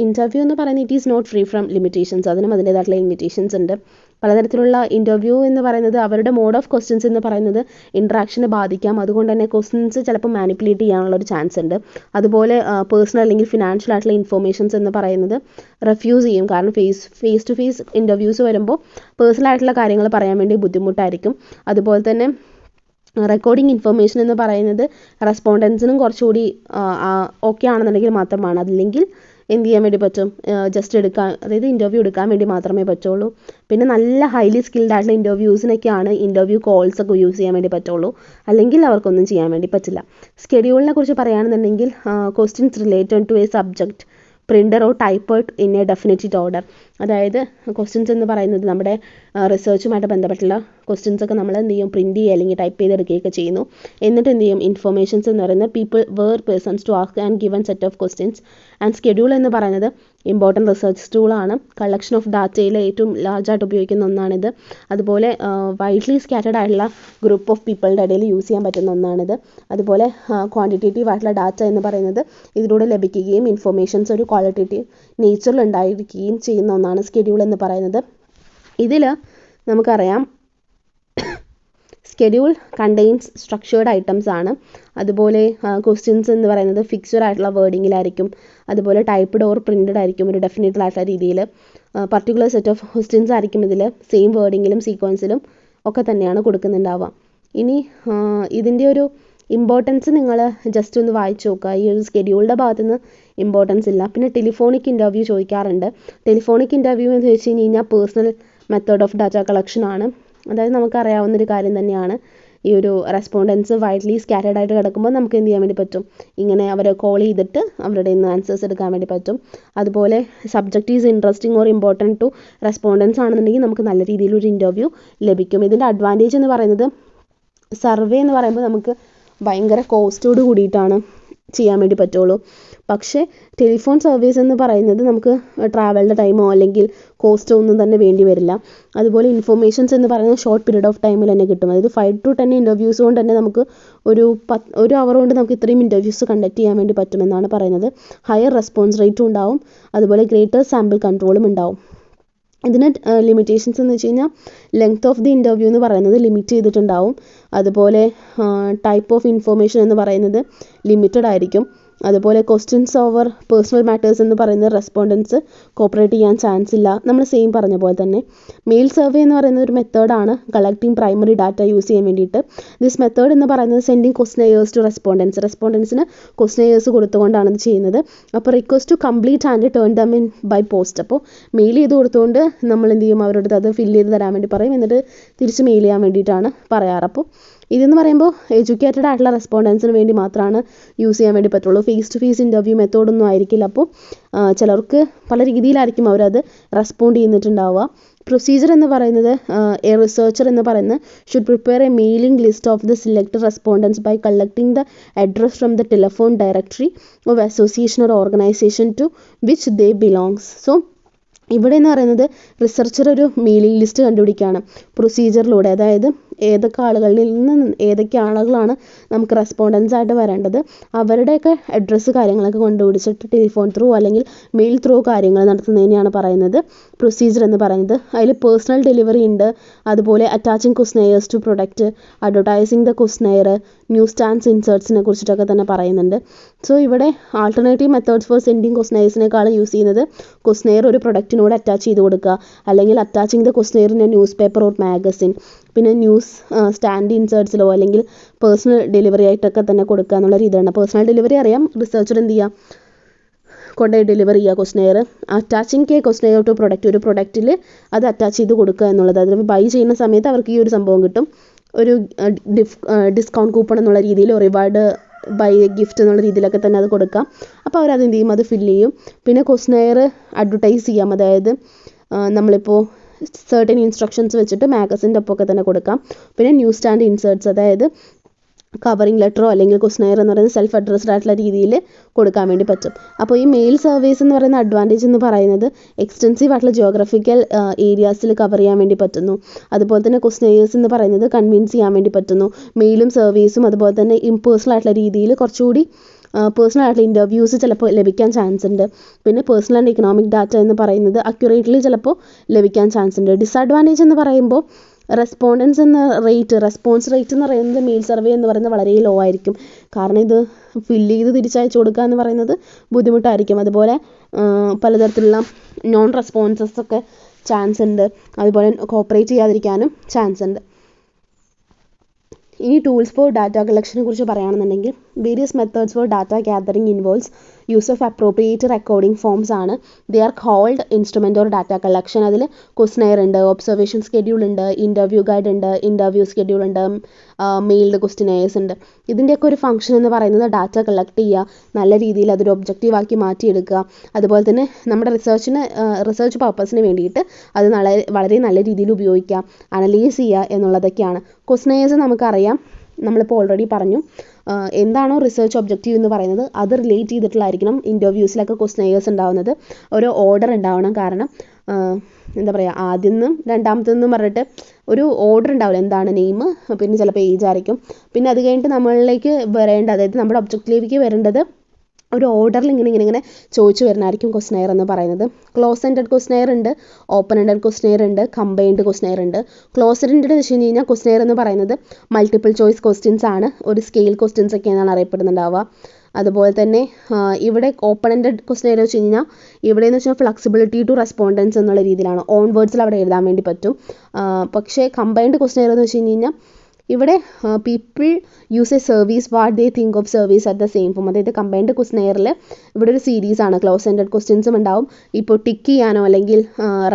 ഇൻ്റർവ്യൂ എന്ന് പറയുന്നത് it is not free from limitations, അതിനും അതിൻ്റേതായിട്ടുള്ള ലിമിറ്റേഷൻസ് ഉണ്ട്. പലതരത്തിലുള്ള ഇൻ്റർവ്യൂ എന്ന് പറയുന്നത് അവരുടെ മോഡ് ഓഫ് ക്വസ്റ്റ്യൻസ് എന്ന് പറയുന്നത് ഇൻട്രാക്ഷനെ ബാധിക്കാം. അതുകൊണ്ട് തന്നെ ക്വസ്റ്റ്യൻസ് ചിലപ്പോൾ മാനിപ്പുലേറ്റ് ചെയ്യാനുള്ള ഒരു ചാൻസ് ഉണ്ട്. അതുപോലെ പേഴ്സണൽ അല്ലെങ്കിൽ ഫിനാൻഷ്യൽ ആയിട്ടുള്ള ഇൻഫോർമേഷൻസ് എന്ന് പറയുന്നത് റെഫ്യൂസ് ചെയ്യും. കാരണം ഫേസ് ടു ഫേസ് ഇൻ്റർവ്യൂസ് വരുമ്പോൾ പേഴ്സണൽ ആയിട്ടുള്ള കാര്യങ്ങൾ പറയാൻ വേണ്ടി ബുദ്ധിമുട്ടായിരിക്കും. അതുപോലെ തന്നെ റെക്കോർഡിംഗ് ഇൻഫർമേഷൻ എന്ന് പറയുന്നത് റെസ്പോണ്ടൻസിനും കുറച്ചുകൂടി ഓക്കെ ആണെന്നുണ്ടെങ്കിൽ മാത്രമാണ്. അതില്ലെങ്കിൽ എന്ത് ചെയ്യാൻ വേണ്ടി പറ്റും, ജസ്റ്റ് അതായത് ഇൻ്റർവ്യൂ എടുക്കാൻ വേണ്ടി മാത്രമേ പറ്റുള്ളൂ. പിന്നെ നല്ല ഹൈലി സ്കിൽഡ് ആയിട്ടുള്ള ഇൻ്റർവ്യൂസിനൊക്കെയാണ് ഇൻ്റർവ്യൂ കോൾസ് ഒക്കെ യൂസ് ചെയ്യാൻ വേണ്ടി പറ്റുള്ളൂ, അല്ലെങ്കിൽ അവർക്കൊന്നും ചെയ്യാൻ വേണ്ടി പറ്റില്ല. സ്കെഡ്യൂളിനെ കുറിച്ച് പറയുകയാണെന്നുണ്ടെങ്കിൽ questions related to a subject printer or typed in a definite order. അതായത് ക്വസ്റ്റ്യൻസ് എന്ന് പറയുന്നത് നമ്മുടെ റിസർച്ചുമായിട്ട് ബന്ധപ്പെട്ടുള്ള ക്വസ്റ്റ്യൻസ് ഒക്കെ നമ്മൾ എന്ത് ചെയ്യും, പ്രിൻറ്റ് ചെയ്യുക അല്ലെങ്കിൽ ടൈപ്പ് ചെയ്തെടുക്കുകയൊക്കെ ചെയ്യുന്നു. എന്നിട്ട് എന്ത് ചെയ്യും, ഇൻഫോർമേഷൻസ് എന്ന് പറയുന്നത് persons to ask and given set of questions. And schedule എന്ന് പറയുന്നത് ഇമ്പോർട്ടൻറ്റ് റിസർച്ച് ടൂളാണ്. കളക്ഷൻ ഓഫ് ഡാറ്റയിൽ ഏറ്റവും ലാർജായിട്ട് ഉപയോഗിക്കുന്ന ഒന്നാണിത്. അതുപോലെ വൈഡ്ലി സ്കാറ്റേഡ് ആയിട്ടുള്ള ഗ്രൂപ്പ് ഓഫ് പീപ്പിളുടെ ഇടയിൽ യൂസ് ചെയ്യാൻ പറ്റുന്ന ഒന്നാണിത്. അതുപോലെ ക്വാണ്ടിറ്റേറ്റീവ് ആയിട്ടുള്ള ഡാറ്റ എന്ന് പറയുന്നത് ഇതിലൂടെ ലഭിക്കുകയും ഇൻഫോർമേഷൻസ് ഒരു ക്വാളിറ്റേറ്റീവ് നേച്ചറിൽ ഉണ്ടായിരിക്കുകയും ചെയ്യുന്ന ഒന്നാണ് സ്കെഡ്യൂൾ എന്ന് പറയുന്നത്. ഇതിൽ നമുക്കറിയാം സ്കെഡ്യൂൾ കണ്ടെയ്ൻസ് സ്ട്രക്ചേർഡ് ഐറ്റംസ് ആണ്. അതുപോലെ ക്വസ്റ്റ്യൻസ് എന്ന് പറയുന്നത് ഫിക്സ്ഡ് ആയിട്ടുള്ള വേർഡിങ്ങിലായിരിക്കും. അതുപോലെ ടൈപ്പ്ഡ് ഓർ പ്രിൻറ്റഡ് ആയിരിക്കും ഒരു ഡെഫിനറ്റ് ആയിട്ടുള്ള രീതിയിൽ. പർട്ടിക്കുലർ സെറ്റ് ഓഫ് ക്വസ്റ്റ്യൻസ് ആയിരിക്കും ഇതിൽ സെയിം വേർഡിങ്ങിലും സീക്വൻസിലും ഒക്കെ തന്നെയാണ് കൊടുക്കുന്നുണ്ടാവുക. ഇനി ഇതിൻ്റെ ഒരു ഇമ്പോർട്ടൻസ് നിങ്ങൾ ജസ്റ്റ് ഒന്ന് വായിച്ച് നോക്കുക. ഈ ഒരു സ്കെഡ്യൂളിൻ്റെ ഭാഗത്തുനിന്ന് ഇമ്പോർട്ടൻസ് ഇല്ല. പിന്നെ ടെലിഫോണിക് ഇൻ്റർവ്യൂ ചോദിക്കാറുണ്ട്. ടെലിഫോണിക് ഇൻ്റർവ്യൂ എന്ന് വെച്ച് കഴിഞ്ഞാൽ personal method of data collection ആണ്. അതായത് നമുക്കറിയാവുന്നൊരു കാര്യം തന്നെയാണ്. ഈ ഒരു റെസ്പോണ്ടൻസ് വൈഡ്ലി സ്കാറ്റേഡ് ആയിട്ട് കിടക്കുമ്പോൾ നമുക്ക് എന്ത് ചെയ്യാൻ വേണ്ടി പറ്റും, ഇങ്ങനെ അവരെ കോൾ ചെയ്തിട്ട് അവരുടെ ഇന്ന് ആൻസേഴ്സ് എടുക്കാൻ വേണ്ടി പറ്റും. അതുപോലെ subject is interesting or important to respondents ആണെന്നുണ്ടെങ്കിൽ നമുക്ക് നല്ല രീതിയിലൊരു ഇൻ്റർവ്യൂ ലഭിക്കും. ഇതിൻ്റെ അഡ്വാൻറ്റേജ് എന്ന് പറയുന്നത് സർവേ എന്ന് പറയുമ്പോൾ നമുക്ക് ഭയങ്കര കോസ്റ്റോട് കൂടിയിട്ടാണ് ചെയ്യാൻ വേണ്ടി പറ്റുള്ളൂ. പക്ഷേ ടെലിഫോൺ സർവീസ് എന്ന് പറയുന്നത് നമുക്ക് ട്രാവലിൻ്റെ ടൈമോ അല്ലെങ്കിൽ കോസ്റ്റോ ഒന്നും തന്നെ വേണ്ടി വരില്ല. അതുപോലെ ഇൻഫോർമേഷൻസ് എന്ന് പറയുന്നത് ഷോർട്ട് പീരീഡ് ഓഫ് ടൈമിൽ തന്നെ കിട്ടും. അതായത് 5 to 10 ഇൻ്റർവ്യൂസ് കൊണ്ട് തന്നെ നമുക്ക് ഒരു അവർ കൊണ്ട് നമുക്ക് ഇത്രയും ഇൻ്റർവ്യൂസ് കണ്ടക്ട് ചെയ്യാൻ വേണ്ടി പറ്റുമെന്നാണ് പറയുന്നത്. ഹയർ റെസ്പോൺസ് റേറ്റും ഉണ്ടാവും. അതുപോലെ ഗ്രേറ്റർ സാമ്പിൾ കൺട്രോളും ഉണ്ടാവും. ഇതിന് ലിമിറ്റേഷൻസ് എന്ന് വെച്ച് കഴിഞ്ഞാൽ ലെങ്ത് ഓഫ് ദി ഇൻ്റർവ്യൂ എന്ന് പറയുന്നത് ലിമിറ്റ് ചെയ്തിട്ടുണ്ടാവും. അതുപോലെ ടൈപ്പ് ഓഫ് ഇൻഫോർമേഷൻ എന്ന് പറയുന്നത് ലിമിറ്റഡ് ആയിരിക്കും. അതുപോലെ ക്വസ്റ്റ്യൻസ് ഓവർ പേഴ്സണൽ മാറ്റേഴ്സ് എന്ന് പറയുന്ന റെസ്പോണ്ടൻസ് കോപ്പറേറ്റ് ചെയ്യാൻ ചാൻസ് ഇല്ല. നമ്മൾ സെയിം പറഞ്ഞ പോലെ തന്നെ മെയിൽ സർവേ എന്ന് പറയുന്നത് ഒരു മെത്തേഡാണ് കളക്ടിങ് പ്രൈമറി ഡാറ്റ യൂസ് ചെയ്യാൻ വേണ്ടിയിട്ട്. ദിസ് മെത്തേഡ് എന്ന് പറയുന്നത് സെൻഡിങ് ക്വസ്റ്റ്നെയേഴ്സ് ടു റെസ്പോണ്ടൻസിന് ക്വസ്റ്റ്നെയേഴ്സ് കൊടുത്തുകൊണ്ടാണ് ഇത് ചെയ്യുന്നത്. അപ്പോൾ request to complete and turn them in by post. അപ്പോൾ മെയിൽ ചെയ്ത് കൊടുത്തുകൊണ്ട് നമ്മൾ എന്ത് ചെയ്യും, അവരോട് അത് ഫില്ല് ചെയ്ത് തരാൻ വേണ്ടി പറയും. എന്നിട്ട് തിരിച്ച് മെയിൽ ചെയ്യാൻ വേണ്ടിയിട്ടാണ് പറയാറ്. അപ്പോൾ ഇതെന്ന് പറയുമ്പോൾ എഡ്യൂക്കേറ്റഡ് ആയിട്ടുള്ള റെസ്പോണ്ടൻസിന് വേണ്ടി മാത്രമാണ് യൂസ് ചെയ്യാൻ വേണ്ടി പറ്റുള്ളൂ. ഫേസ് ടു ഫേസ് ഇൻ്റർവ്യൂ മെത്തേഡൊന്നും ആയിരിക്കില്ല. അപ്പോൾ ചിലർക്ക് പല രീതിയിലായിരിക്കും അവരത് റെസ്പോണ്ട് ചെയ്യുന്നിട്ടുണ്ടാവുക. പ്രൊസീജിയർ എന്ന് പറയുന്നത് എ റിസർച്ചർ എന്ന് പറയുന്നത് should prepare a mailing list of the selected respondents by collecting the address from the telephone directory of association or organisation to which they belongs. So ഇവിടെ എന്ന് പറയുന്നത് റിസർച്ചർ ഒരു മെയിലിംഗ് ലിസ്റ്റ് കണ്ടുപിടിക്കുകയാണ് പ്രൊസീജിയറിലൂടെ. അതായത് ഏതൊക്കെ ആളുകളിൽ നിന്ന് ഏതൊക്കെ ആളുകളാണ് നമുക്ക് റെസ്പോണ്ടൻസ് ആയിട്ട് വരേണ്ടത്, അവരുടെയൊക്കെ അഡ്രസ്സ് കാര്യങ്ങളൊക്കെ കണ്ടുപിടിച്ചിട്ട് ടെലിഫോൺ ത്രൂ അല്ലെങ്കിൽ മെയിൽ ത്രൂ കാര്യങ്ങൾ നടത്തുന്നതിനെയാണ് പറയുന്നത് പ്രൊസീജിയർ എന്ന് പറയുന്നത്. അതിൽ പേഴ്സണൽ ഡെലിവറി ഉണ്ട്, അതുപോലെ attaching questionnaires to product, advertising the questionnaire, news stands ഇൻസേർട്സിനെ കുറിച്ചിട്ടൊക്കെ തന്നെ പറയുന്നുണ്ട്. സോ ഇവിടെ ആൾട്ടർനേറ്റീവ് മെത്തേഡ്സ് ഫോർ സെൻഡിങ് ക്വസ്റ്റ്നെയേഴ്സിനേക്കാളും യൂസ് ചെയ്യുന്നത് ക്വസ്റ്റ്നെയർ ഒരു പ്രൊഡക്റ്റിനോട് അറ്റാച്ച് ചെയ്ത് കൊടുക്കുക, അല്ലെങ്കിൽ attaching the questionnaire in a newspaper or magazine, പിന്നെ ന്യൂസ് സ്റ്റാൻഡ് ഇൻസേർട്സിലോ അല്ലെങ്കിൽ പേഴ്സണൽ ഡെലിവറി ആയിട്ടൊക്കെ തന്നെ കൊടുക്കുക എന്നുള്ള രീതിയാണ്. പേഴ്സണൽ ഡെലിവറി അറിയാം, റിസർച്ചർ എന്ത് ചെയ്യുക, കൊണ്ടുപോയി ഡെലിവറി ചെയ്യുക questionnaire. Attaching K questionnaire to product, ഒരു പ്രൊഡക്റ്റിൽ അത് അറ്റാച്ച് ചെയ്ത് കൊടുക്കുക എന്നുള്ളത്. അതിൽ ബൈ ചെയ്യുന്ന സമയത്ത് അവർക്ക് ഈ ഒരു സംഭവം കിട്ടും, ഒരു ഡിസ്കൗണ്ട് കൂപ്പൺ എന്നുള്ള രീതിയിൽ, റിവാർഡ് ബൈ ഗിഫ്റ്റ് എന്നുള്ള രീതിയിലൊക്കെ തന്നെ അത് കൊടുക്കാം. അപ്പോൾ അവരത് എന്ത് ചെയ്യും, അത് ഫില്ല് ചെയ്യും. പിന്നെ ക്വസ്റ്റ്നെയർ അഡ്വർടൈസ് ചെയ്യാം, അതായത് നമ്മളിപ്പോൾ സർട്ടൻ ഇൻസ്ട്രക്ഷൻസ് വെച്ചിട്ട് മാഗസിൻ്റെ ഒപ്പമൊക്കെ തന്നെ കൊടുക്കാം. പിന്നെ ന്യൂസ് സ്റ്റാൻഡ് ഇൻസേർട്സ്, അതായത് കവറിംഗ് ലെറ്ററോ അല്ലെങ്കിൽ ക്വസ്റ്റ്നെയർ എന്ന് പറയുന്നത് സെൽഫ് അഡ്രസ്ഡ് ആയിട്ടുള്ള രീതിയിൽ കൊടുക്കാൻ വേണ്ടി പറ്റും. അപ്പോൾ ഈ മെയിൽ സർവേസ് എന്ന് പറയുന്ന അഡ്വാൻറ്റേജ് എന്ന് പറയുന്നത് എക്സ്റ്റെൻസീവ് ആയിട്ടുള്ള ജിയോഗ്രഫിക്കൽ ഏരിയാസിൽ കവർ ചെയ്യാൻ വേണ്ടി പറ്റുന്നു. അതുപോലെ തന്നെ ക്വസ്റ്റ്നെയേഴ്സ് എന്ന് പറയുന്നത് കൺവിൻസ് ചെയ്യാൻ വേണ്ടി പറ്റുന്നു. മെയിലും സർവീസും അതുപോലെ തന്നെ ഇംപേഴ്സണൽ ആയിട്ടുള്ള രീതിയിൽ കുറച്ചുകൂടി പേഴ്സണൽ ആയിട്ടുള്ള ഇൻ്റർവ്യൂസ് ചിലപ്പോൾ ലഭിക്കാൻ ചാൻസ് ഉണ്ട്. പിന്നെ പേഴ്സണൽ ആൻഡ് ഇക്കണോമിക് ഡാറ്റ എന്ന് പറയുന്നത് അക്യുറേറ്റ്ലി ചിലപ്പോൾ ലഭിക്കാൻ ചാൻസ് ഉണ്ട്. ഡിസഡ്വാൻറ്റേജ് എന്ന് പറയുമ്പോൾ റെസ്പോൺസ് റേറ്റ് എന്ന് പറയുന്നത് മെയിൽ സർവേ എന്ന് പറയുന്നത് വളരെ ലോ ആയിരിക്കും. കാരണം ഇത് ഫില്ല് ചെയ്ത് തിരിച്ചയച്ചു കൊടുക്കുക എന്ന് പറയുന്നത് ബുദ്ധിമുട്ടായിരിക്കും. അതുപോലെ പലതരത്തിലുള്ള നോൺ റെസ്പോൺസസ് ഒക്കെ ചാൻസ് ഉണ്ട്. അതുപോലെ കോപ്പറേറ്റ് ചെയ്യാതിരിക്കാനും ചാൻസ് ഉണ്ട്. ഇനി ടൂൾസ് ഫോർ ഡാറ്റ കളക്ഷനെ കുറിച്ച് പറയുകയാണെന്നുണ്ടെങ്കിൽ various methods for data gathering involves use of appropriate recording forms ആണ്. They are called instrument or data collection. അതിൽ ക്വസ്റ്റ്നെയർ ഉണ്ട്, ഒബ്സർവേഷൻ സ്കെഡ്യൂൾ ഉണ്ട്, ഇൻ്റർവ്യൂ ഗൈഡ് ഉണ്ട്, ഇൻ്റർവ്യൂ സ്കെഡ്യൂൾ ഉണ്ട്, മെയിൽഡ് ക്വസ്റ്റ്നെയേഴ്സ് ഉണ്ട്. ഇതിൻ്റെയൊക്കെ ഒരു ഫംഗ്ഷൻ എന്ന് പറയുന്നത് ഡാറ്റ കളക്ട് ചെയ്യുക, നല്ല രീതിയിൽ അതൊരു ഒബ്ജക്റ്റീവാക്കി മാറ്റിയെടുക്കുക, അതുപോലെ തന്നെ നമ്മുടെ റിസർച്ച് പർപ്പസിന് വേണ്ടിയിട്ട് അത് വളരെ നല്ല രീതിയിൽ ഉപയോഗിക്കുക, അനലൈസ് ചെയ്യുക എന്നുള്ളതൊക്കെയാണ്. ക്വസ്റ്റ്നെയേഴ്സ് നമുക്കറിയാം, നമ്മളിപ്പോൾ ഓൾറെഡി പറഞ്ഞു, എന്താണോ റിസർച്ച് ഒബ്ജക്റ്റീവ് എന്ന് പറയുന്നത് അത് റിലേറ്റ് ചെയ്തിട്ടുള്ളതായിരിക്കണം ഇൻ്റർവ്യൂസിലൊക്കെ ക്വസ്റ്റ്നെയേഴ്സ് ഉണ്ടാവുന്നത്. ഒരു ഓർഡർ ഉണ്ടാവണം. കാരണം എന്താ പറയുക, ആദ്യമെന്നും രണ്ടാമത്തെന്നും പറഞ്ഞിട്ട് ഒരു ഓർഡർ ഉണ്ടാവില്ല. എന്താണ് നെയിം, പിന്നെ ചിലപ്പോൾ ഏജ് ആയിരിക്കും, പിന്നെ അത് കഴിഞ്ഞിട്ട് നമ്മളിലേക്ക് അതായത് നമ്മുടെ ഒബ്ജക്റ്റിലേക്ക് വരേണ്ടത് ഒരു ഓർഡറിൽ ഇങ്ങനെ ചോദിച്ചു വരുന്നതായിരിക്കും ക്വസ്റ്റ്നെയർ എന്ന് പറയുന്നത്. ക്ലോസ് എൻഡഡ് ക്വസ്റ്റ്നെയർ ഉണ്ട്, ഓപ്പൺ എൻഡഡ് ക്വസ്റ്റ്നെയർ ഉണ്ട്, കമ്പൈൻഡ് ക്വസ്റ്റ്നെയർ ഉണ്ട്. ക്ലോസ് എൻഡഡ് വെച്ച് കഴിഞ്ഞാൽ ക്വസ്റ്റ്നെയർ എന്ന് പറയുന്നത് മൾട്ടിപ്പിൾ ചോയ്സ് ക്വസ്റ്റ്യൻസ് ആണ്, ഒരു സ്കെയിൽ ക്വസ്റ്റ്യൻസ് ഒക്കെയാണ് അറിയപ്പെടുന്നുണ്ടാവുക. അതുപോലെ തന്നെ ഇവിടെ ഓപ്പൺ എൻഡഡ് ക്വസ്റ്റ്നെയർ വെച്ച് കഴിഞ്ഞാൽ ഇവിടെയെന്ന് വെച്ചാൽ ഫ്ലെക്സിബിലിറ്റി ടു റെസ്പോണ്ടൻസ് എന്നുള്ള രീതിയിലാണ്, ഓൺ വേർഡ്സിൽ അവിടെ എഴുതാൻ വേണ്ടി പറ്റും. പക്ഷേ കമ്പൈൻഡ് ക്വസ്റ്റ്നെയർ എന്ന് വെച്ച് കഴിഞ്ഞാൽ ഇവിടെ people use A service what they think of service at the same form. അതായത് കമ്പൈൻഡ് ക്വസ്റ്റ്നെയറിൽ ഇവിടെ ഒരു സീരീസാണ്, ക്ലോസ് എൻഡഡ് ക്വസ്റ്റ്യൻസും ഉണ്ടാവും. ഇപ്പോൾ ടിക്ക് ചെയ്യാനോ അല്ലെങ്കിൽ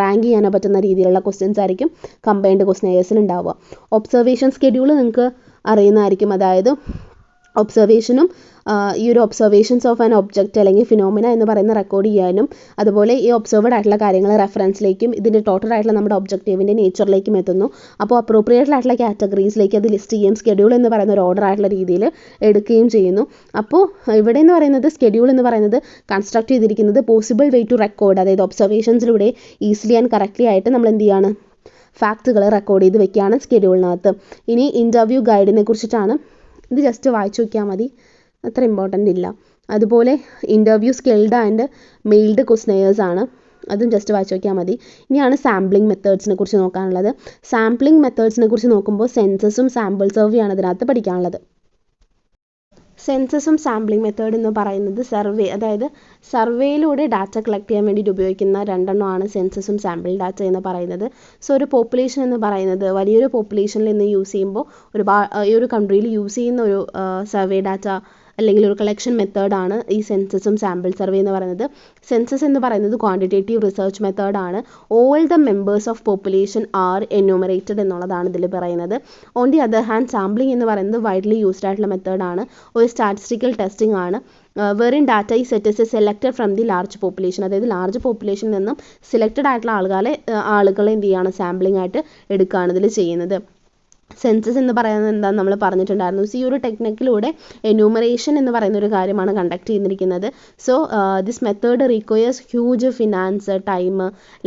റാങ്ക് ചെയ്യാനോ പറ്റുന്ന രീതിയിലുള്ള ക്വസ്റ്റ്യൻസ് ആയിരിക്കും കമ്പൈൻഡ് ക്വസ്റ്റ്നെയേഴ്സിൽ ഉണ്ടാവുക. ഒബ്സർവേഷൻ സ്കെഡ്യൂൾ നിങ്ങൾക്ക് അറിയുന്നതായിരിക്കും. അതായത് ഒബ്സർവേഷനും ഈ ഒരു ഒബ്സർവേഷൻസ് ഓഫ് ആൻ ഒബ്ജക്റ്റ് അല്ലെങ്കിൽ ഫിനോമിന എന്ന് പറയുന്ന റെക്കോർഡ് ചെയ്യാനും, അതുപോലെ ഈ ഒബ്സർവ്ഡ് ആയിട്ടുള്ള കാര്യങ്ങൾ റെഫറൻസിലേക്കും ഇതിൻ്റെ ടോട്ടൽ ആയിട്ടുള്ള നമ്മുടെ ഒബ്ജക്റ്റീവിൻ്റെ നേച്ചറിലേക്കും എത്തുന്നു. അപ്പോൾ അപ്രോപ്രിയേറ്റ് ആയിട്ടുള്ള കാറ്റഗറീസിലേക്ക് അത് ലിസ്റ്റ് ചെയ്യും. സ്കെഡ്യൂൾ എന്ന് പറയുന്ന ഒരു ഓർഡർ ആയിട്ടുള്ള രീതിയിൽ എടുക്കുകയും ചെയ്യുന്നു. അപ്പോൾ ഇവിടെ എന്ന് പറയുന്നത് സ്കെഡ്യൂൾ എന്ന് പറയുന്നത് കൺസ്ട്രക്ട് ചെയ്തിരിക്കുന്നത് പോസിബിൾ വേ ടു റെക്കോർഡ്, അതായത് ഒബ്സർവേഷൻസിലൂടെ ഈസിലി ആൻഡ് കറക്റ്റ്ലി ആയിട്ട് നമ്മൾ എന്ത് ചെയ്യാണ്, ഫാക്റ്റുകൾ റെക്കോർഡ് ചെയ്ത് വെക്കുകയാണ് സ്കെഡ്യൂളിനകത്ത്. ഇനി ഇൻ്റർവ്യൂ ഗൈഡിനെ കുറിച്ചിട്ടാണ്. ഇത് ജസ്റ്റ് വായിച്ചു നോക്കിയാൽ മതി, അത്ര ഇമ്പോർട്ടൻ്റ് ഇല്ല. അതുപോലെ ഇൻ്റർവ്യൂ സ്കിൽഡ് ആൻഡ് മെയിൽഡ് ക്വസ്റ്റ്നെയേഴ്സ് ആണ്. അതും ജസ്റ്റ് വായിച്ച് നോക്കിയാൽ മതി. ഇനിയാണ് സാമ്പിളിംഗ് മെത്തേഡ്സിനെ കുറിച്ച് നോക്കാനുള്ളത്. സാമ്പിളിംഗ് മെത്തേഡ്സിനെ കുറിച്ച് നോക്കുമ്പോൾ സെൻസസും സാമ്പിൾ സർവേയാണ് ഇതിനകത്ത് പഠിക്കാനുള്ളത്. സെൻസസും സാമ്പിളിംഗ് മെത്തേഡ് എന്ന് പറയുന്നത് സർവേ, അതായത് സർവേയിലൂടെ ഡാറ്റ കളക്ട് ചെയ്യാൻ വേണ്ടിയിട്ട് ഉപയോഗിക്കുന്ന രണ്ടെണ്ണമാണ് സെൻസസും സാമ്പിൾ ഡാറ്റ എന്ന് പറയുന്നത്. സോ ഒരു പോപ്പുലേഷൻ എന്ന് പറയുന്നത് വലിയൊരു പോപ്പുലേഷനിൽ നിന്ന് യൂസ് ചെയ്യുമ്പോൾ ഈ ഒരു കൺട്രിയിൽ യൂസ് ചെയ്യുന്ന ഒരു സർവേ ഡാറ്റ അല്ലെങ്കിൽ ഒരു കളക്ഷൻ മെത്തേഡാണ് ഈ സെൻസസും സാമ്പിൾ സർവേ എന്ന് പറയുന്നത്. സെൻസസ് എന്ന് പറയുന്നത് ക്വാണ്ടിറ്റേറ്റീവ് റിസർച്ച് മെത്തേഡാണ്. All the members of population are enumerated എന്നുള്ളതാണ് ഇതിൽ പറയുന്നത്. On the other hand sampling എന്ന് പറയുന്നത് വൈഡ്ലി യൂസ്ഡ് ആയിട്ടുള്ള മെത്തേഡാണ്. ഒരു സ്റ്റാറ്റിസ്റ്റിക്കൽ ടെസ്റ്റിംഗ് ആണ്. വെറിൻ ഡാറ്റ ഈ set is selected from the large population, അതായത് ലാർജ് പോപ്പുലേഷനിൽ നിന്നും സെലക്റ്റഡ് ആയിട്ടുള്ള ആളുകളെ എന്ത് ചെയ്യുകയാണ്, സാമ്പിളിംഗ് ആയിട്ട് എടുക്കുകയാണ് ഇതിൽ ചെയ്യുന്നത്. സെൻസസ് എന്ന് പറയുന്നത് എന്താണെന്ന് നമ്മൾ പറഞ്ഞിട്ടുണ്ടായിരുന്നു. ഈ ഒരു ടെക്നിക്കിലൂടെ എന്യൂമറേഷൻ എന്ന് പറയുന്ന ഒരു കാര്യമാണ് കണ്ടക്ട് ചെയ്തിരിക്കുന്നത്. So this method requires huge finance, time,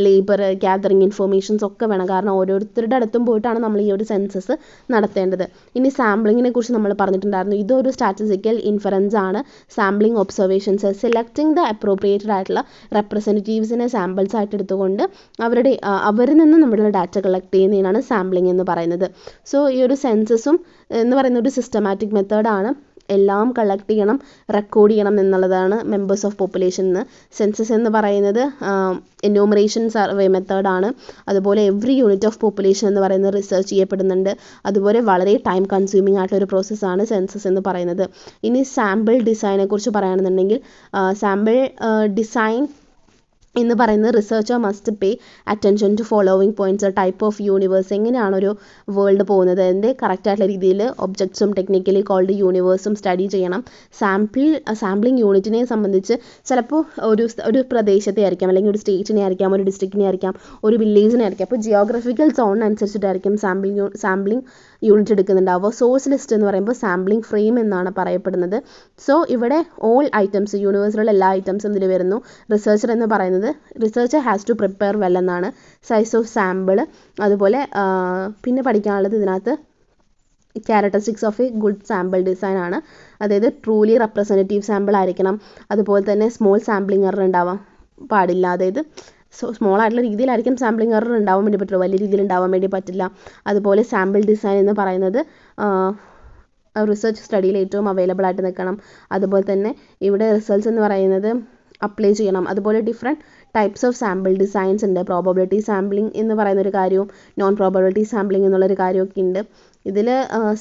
labour, gathering informations ഒക്കെ വേണം. കാരണം ഓരോരുത്തരുടെ അടുത്തും പോയിട്ടാണ് നമ്മൾ ഈ ഒരു സെൻസസ് നടത്തേണ്ടത്. ഇനി സാമ്പിളിങ്ങിനെ കുറിച്ച് നമ്മൾ പറഞ്ഞിട്ടുണ്ടായിരുന്നു. ഇതൊരു സ്റ്റാറ്റിസ്റ്റിക്കൽ ഇൻഫറൻസ് ആണ്. Sampling observations, selecting the appropriated ആയിട്ടുള്ള റെപ്രസെൻറ്റേറ്റീവ്സിനെ സാമ്പിൾസ് ആയിട്ട് എടുത്തുകൊണ്ട് അവരിൽ നിന്ന് നമ്മുടെ ഡാറ്റ കളക്ട് ചെയ്യുന്നതിനാണ് സാമ്പിളിംഗ് എന്ന് പറയുന്നത്. സോ ഈ ഒരു സെൻസസും എന്ന് പറയുന്ന ഒരു സിസ്റ്റമാറ്റിക് മെത്തേഡാണ്. എല്ലാം കളക്ട് ചെയ്യണം, റെക്കോർഡ് ചെയ്യണം എന്നുള്ളതാണ് മെമ്പേഴ്സ് ഓഫ് പോപ്പുലേഷൻ. സെൻസസ് എന്ന് പറയുന്നത് എന്യൂമറേഷൻ സർവേ മെത്തേഡാണ്. അതുപോലെ എവറി യൂണിറ്റ് ഓഫ് പോപ്പുലേഷൻ എന്ന് പറയുന്നത് റിസർച്ച് ചെയ്യപ്പെടുന്നുണ്ട്. അതുപോലെ വളരെ ടൈം കൺസ്യൂമിംഗ് ആയിട്ടുള്ള ഒരു പ്രോസസ്സാണ് സെൻസസ് എന്ന് പറയുന്നത്. ഇനി സാമ്പിൾ ഡിസൈനെ കുറിച്ച് പറയുകയാണെന്നുണ്ടെങ്കിൽ സാമ്പിൾ ഡിസൈൻ എന്ന് പറയുന്നത് researcher must pay attention to following points. Type of universe, എങ്ങനെയാണ് ഒരു വേൾഡ് പോകുന്നത്, അതിൻ്റെ കറക്റ്റായിട്ടുള്ള രീതിയിൽ ഒബ്ജക്ട്സും ടെക്നിക്കലി കോൾഡ് യൂണിവേഴ്സും സ്റ്റഡി ചെയ്യണം. സാമ്പിളിംഗ് യൂണിറ്റിനെ സംബന്ധിച്ച് ചിലപ്പോൾ ഒരു പ്രദേശത്തെ ആയിരിക്കാം, അല്ലെങ്കിൽ ഒരു സ്റ്റേറ്റിനെ ആയിരിക്കാം, ഒരു ഡിസ്ട്രിക്റ്റിനെ ആയിരിക്കാം, ഒരു വില്ലേജിനെ ആയിരിക്കാം. അപ്പോൾ ജിയോഗ്രഫിക്കൽ സോണിനനുസരിച്ചിട്ടായിരിക്കും സാമ്പിളിംഗ് യൂണിറ്റ് എടുക്കുന്നുണ്ടാവുക. സോഴ്സ് ലിസ്റ്റ് എന്ന് പറയുമ്പോൾ സാമ്പിളിംഗ് ഫ്രെയിം എന്നാണ് പറയപ്പെടുന്നത്. സോ ഇവിടെ ഓൾ ഐറ്റംസ്, യൂണിവേഴ്സിലുള്ള എല്ലാ ഐറ്റംസും ഇതിൽ വരുന്നു. റിസർച്ചർ എന്ന് പറയുന്നത് researcher has to prepare well എന്നാണ്. സൈസ് ഓഫ് സാമ്പിൾ, അതുപോലെ പിന്നെ പഠിക്കാനുള്ളത് ഇതിനകത്ത് characteristics of a good sample design ആണ്. അതായത് ട്രൂലി റെപ്രസെൻറ്റേറ്റീവ് സാമ്പിൾ ആയിരിക്കണം. അതുപോലെ തന്നെ സ്മോൾ സാമ്പിളിംഗ് എറർ ഉണ്ടാവാൻ പാടില്ല. അതായത് സ്മോൾ ആയിട്ടുള്ള രീതിയിലായിരിക്കും സാമ്പിളിംഗ് എറർ ഉണ്ടാവാൻ വേണ്ടി പറ്റുള്ളൂ, വലിയ രീതിയിൽ ഉണ്ടാവാൻ വേണ്ടി പറ്റില്ല. അതുപോലെ സാമ്പിൾ ഡിസൈൻ എന്ന് പറയുന്നത് റിസർച്ച് സ്റ്റഡിയിൽ ഏറ്റവും അവൈലബിൾ ആയിട്ട് നിൽക്കണം. അതുപോലെ തന്നെ ഇവിടെ റിസൾട്ട്സ് എന്ന് പറയുന്നത് അപ്ലൈ ചെയ്യണം. അതുപോലെ different types of sample designs ഉണ്ട്. പ്രോബബിലിറ്റി സാമ്പിളിംഗ് എന്ന് പറയുന്നൊരു കാര്യവും നോൺ പ്രോബബിലിറ്റി സാമ്പിളിംഗ് എന്നുള്ളൊരു കാര്യമൊക്കെ ഉണ്ട്. ഇതിൽ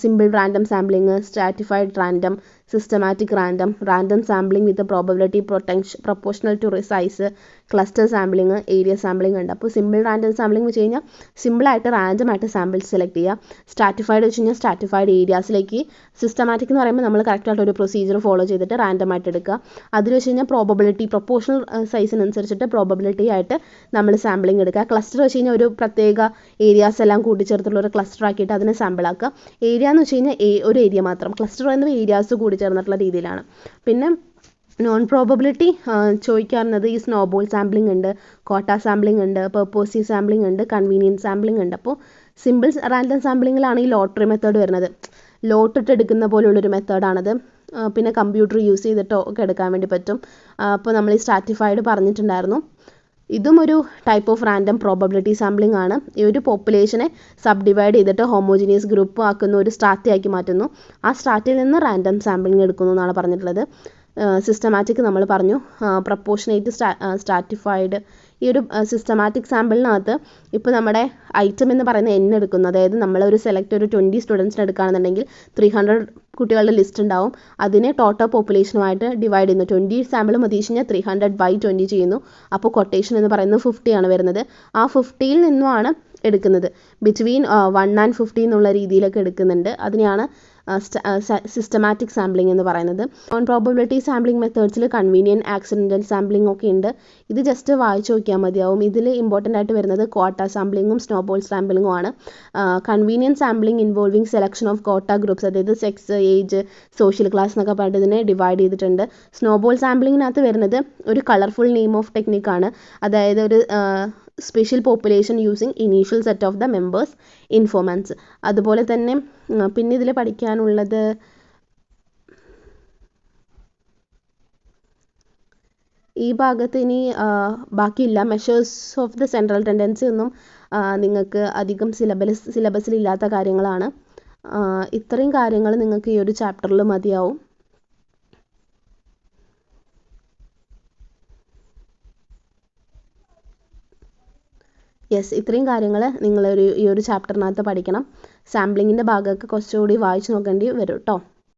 simple random sampling, stratified random, systematic random sampling with probability proportional to size, cluster sampling, area sampling ഉണ്ട്. അപ്പോൾ സിമ്പിൾ റാൻഡം സാമ്പിളിംഗ് വെച്ച് കഴിഞ്ഞാൽ സിമ്പിളായിട്ട് റാൻഡമായിട്ട് സാമ്പിൾസ് സെലക്ട് ചെയ്യുക. സ്ട്രാറ്റിഫൈഡ് വെച്ച് കഴിഞ്ഞാൽ സ്ട്രാറ്റിഫൈഡ് ഏരിയാസിലേക്ക്. സിസ്റ്റമാറ്റിക് എന്ന് പറയുമ്പോൾ നമ്മൾ കറക്റ്റായിട്ട് ഒരു പ്രൊസീജിയർ ഫോളോ ചെയ്തിട്ട് റാൻഡമായിട്ട് എടുക്കുക. അതിൽ വെച്ച് കഴിഞ്ഞാൽ പ്രോബബിലിറ്റി പ്രൊപ്പോർഷണൽ സൈസിനനുസരിച്ചിട്ട് പ്രോബബിലിറ്റി ആയിട്ട് നമ്മൾ സാമ്പിളിംഗ് എടുക്കുക. ക്ലസ്റ്റർ വെച്ച് കഴിഞ്ഞാൽ ഒരു പ്രത്യേക ഏരിയാസ് എല്ലാം കൂട്ടിച്ചേർത്തുള്ള ഒരു ക്ലസ്റ്റർ ആക്കിയിട്ട് അതിനെ സാമ്പിൾ ആക്കുക. ഏരിയ എന്ന് വെച്ച് കഴിഞ്ഞാൽ ഒരു ഏരിയ മാത്രം. ക്ലസ്റ്റർ എന്നത് ഏരിയാസ് കൂടി ചേർന്നിട്ടുള്ള രീതിയിലാണ്. പിന്നെ നോൺ പ്രോബബിലിറ്റി ചോദിക്കാറുള്ളത് ഈ സ്നോബോൾ സാമ്പിളിംഗ് ഉണ്ട്, കോട്ട സാമ്പിളിംഗ് ഉണ്ട്, പെർപ്പോസീവ് സാമ്പിളിംഗ് ഉണ്ട്, കൺവീനിയൻറ്റ് സാമ്പിളിംഗ് ഉണ്ട്. അപ്പോൾ സിമ്പിൾ റാൻഡം സാമ്പിളിങ്ങിലാണ് ഈ ലോട്ടറി മെത്തേഡ് വരുന്നത്. ലോട്ടിട്ട് എടുക്കുന്ന പോലുള്ളൊരു മെത്തേഡാണത്. പിന്നെ കമ്പ്യൂട്ടർ യൂസ് ചെയ്തിട്ടോ ഒക്കെ എടുക്കാൻ വേണ്ടി പറ്റും. അപ്പോൾ നമ്മൾ ഈ സ്ട്രാറ്റിഫൈഡ് പറഞ്ഞിട്ടുണ്ടായിരുന്നു. ഇതും ഒരു type of random probability sampling ആണ്. ഈ ഒരു പോപ്പുലേഷനെ സബ് ഡിവൈഡ് ചെയ്തിട്ട് ഹോമോജിനിയസ് ഗ്രൂപ്പ് ആക്കുന്നു, ഒരു സ്ട്രാറ്റയാക്കി മാറ്റുന്നു. ആ സ്ട്രാറ്റയിൽ നിന്ന് റാൻഡം സാമ്പിളിംഗ് എടുക്കുന്നു എന്നാണ് പറഞ്ഞിട്ടുള്ളത്. സിസ്റ്റമാറ്റിക് നമ്മൾ പറഞ്ഞു, പ്രപ്പോർഷനേറ്റ് സ്ട്രാറ്റിഫൈഡ്. ഈ ഒരു സിസ്റ്റമാറ്റിക് സാമ്പിളിനകത്ത് ഇപ്പോൾ നമ്മുടെ ഐറ്റം എന്ന് പറയുന്ന എൻ എടുക്കുന്നു. അതായത് നമ്മളൊരു ഒരു 20 സ്റ്റുഡൻസിന് എടുക്കുകയാണെന്നുണ്ടെങ്കിൽ 300 കുട്ടികളുടെ ലിസ്റ്റ് ഉണ്ടാവും. അതിനെ ടോട്ടൽ പോപ്പുലേഷനുമായിട്ട് ഡിവൈഡ് ചെയ്യുന്നു. 20 സാമ്പിൾ മതി കഴിഞ്ഞാൽ 300/20 ചെയ്യുന്നു. അപ്പോൾ കൊട്ടേഷൻ എന്ന് പറയുന്നത് 50 ആണ് വരുന്നത്. ആ 50യിൽ നിന്നുമാണ് എടുക്കുന്നത്. ബിറ്റ്വീൻ 1 and 50 എന്നുള്ള രീതിയിലൊക്കെ എടുക്കുന്നുണ്ട്. അതിനെയാണ് സിസ്റ്റമാറ്റിക് സാമ്പിളിംഗ് എന്ന് പറയുന്നത്. നോൺ പ്രോബബിലിറ്റി സാമ്പിളിംഗ് മെത്തേഡ്സിൽ കൺവീനിയൻറ്റ്, ആക്സിഡൻ്റൽ സാമ്പിളിംഗ് ഒക്കെ ഉണ്ട്. ഇത് ജസ്റ്റ് വായിച്ചു നോക്കിയാൽ മതിയാവും. ഇതിൽ ഇമ്പോർട്ടൻ്റ് ആയിട്ട് വരുന്നത് ക്വാട്ട സാമ്പിളിങ്ങും സ്നോബോൾ സാമ്പിളിങ്ങും ആണ്. Convenient sampling involving selection of quota groups, അതായത് സെക്സ്, ഏജ്, സോഷ്യൽ ക്ലാസ് എന്നൊക്കെ പറഞ്ഞിട്ട് ഇതിനെ ഡിവൈഡ് ചെയ്തിട്ടുണ്ട്. സ്നോബോൾ സാമ്പിളിങ്ങിനകത്ത് വരുന്നത് ഒരു കളർഫുൾ നെയിം ഓഫ് ടെക്നിക്കാണ്. അതായത് ഒരു special population using initial set of the members informants. അതുപോലെ തന്നെ പിന്നെ ഇതിൽ പഠിക്കാനുള്ളത് ഈ ഭാഗത്ത് ഇനി ബാക്കിയില്ല. Measures of the central tendency ഒന്നും നിങ്ങൾക്ക് അധികം സിലബസിൽ ഇല്ലാത്ത കാര്യങ്ങളാണ്. ഇത്രയും കാര്യങ്ങൾ നിങ്ങൾക്ക് ഈ ഒരു ചാപ്റ്ററിൽ മതിയാവും. ഇത്രയും കാര്യങ്ങൾ നിങ്ങൾ ഈ ഒരു ചാപ്റ്ററിനകത്ത് പഠിക്കണം. സാമ്പിളിങ്ങിൻ്റെ ഭാഗമൊക്കെ കുറച്ചുകൂടി വായിച്ച് നോക്കേണ്ടി വരും കേട്ടോ.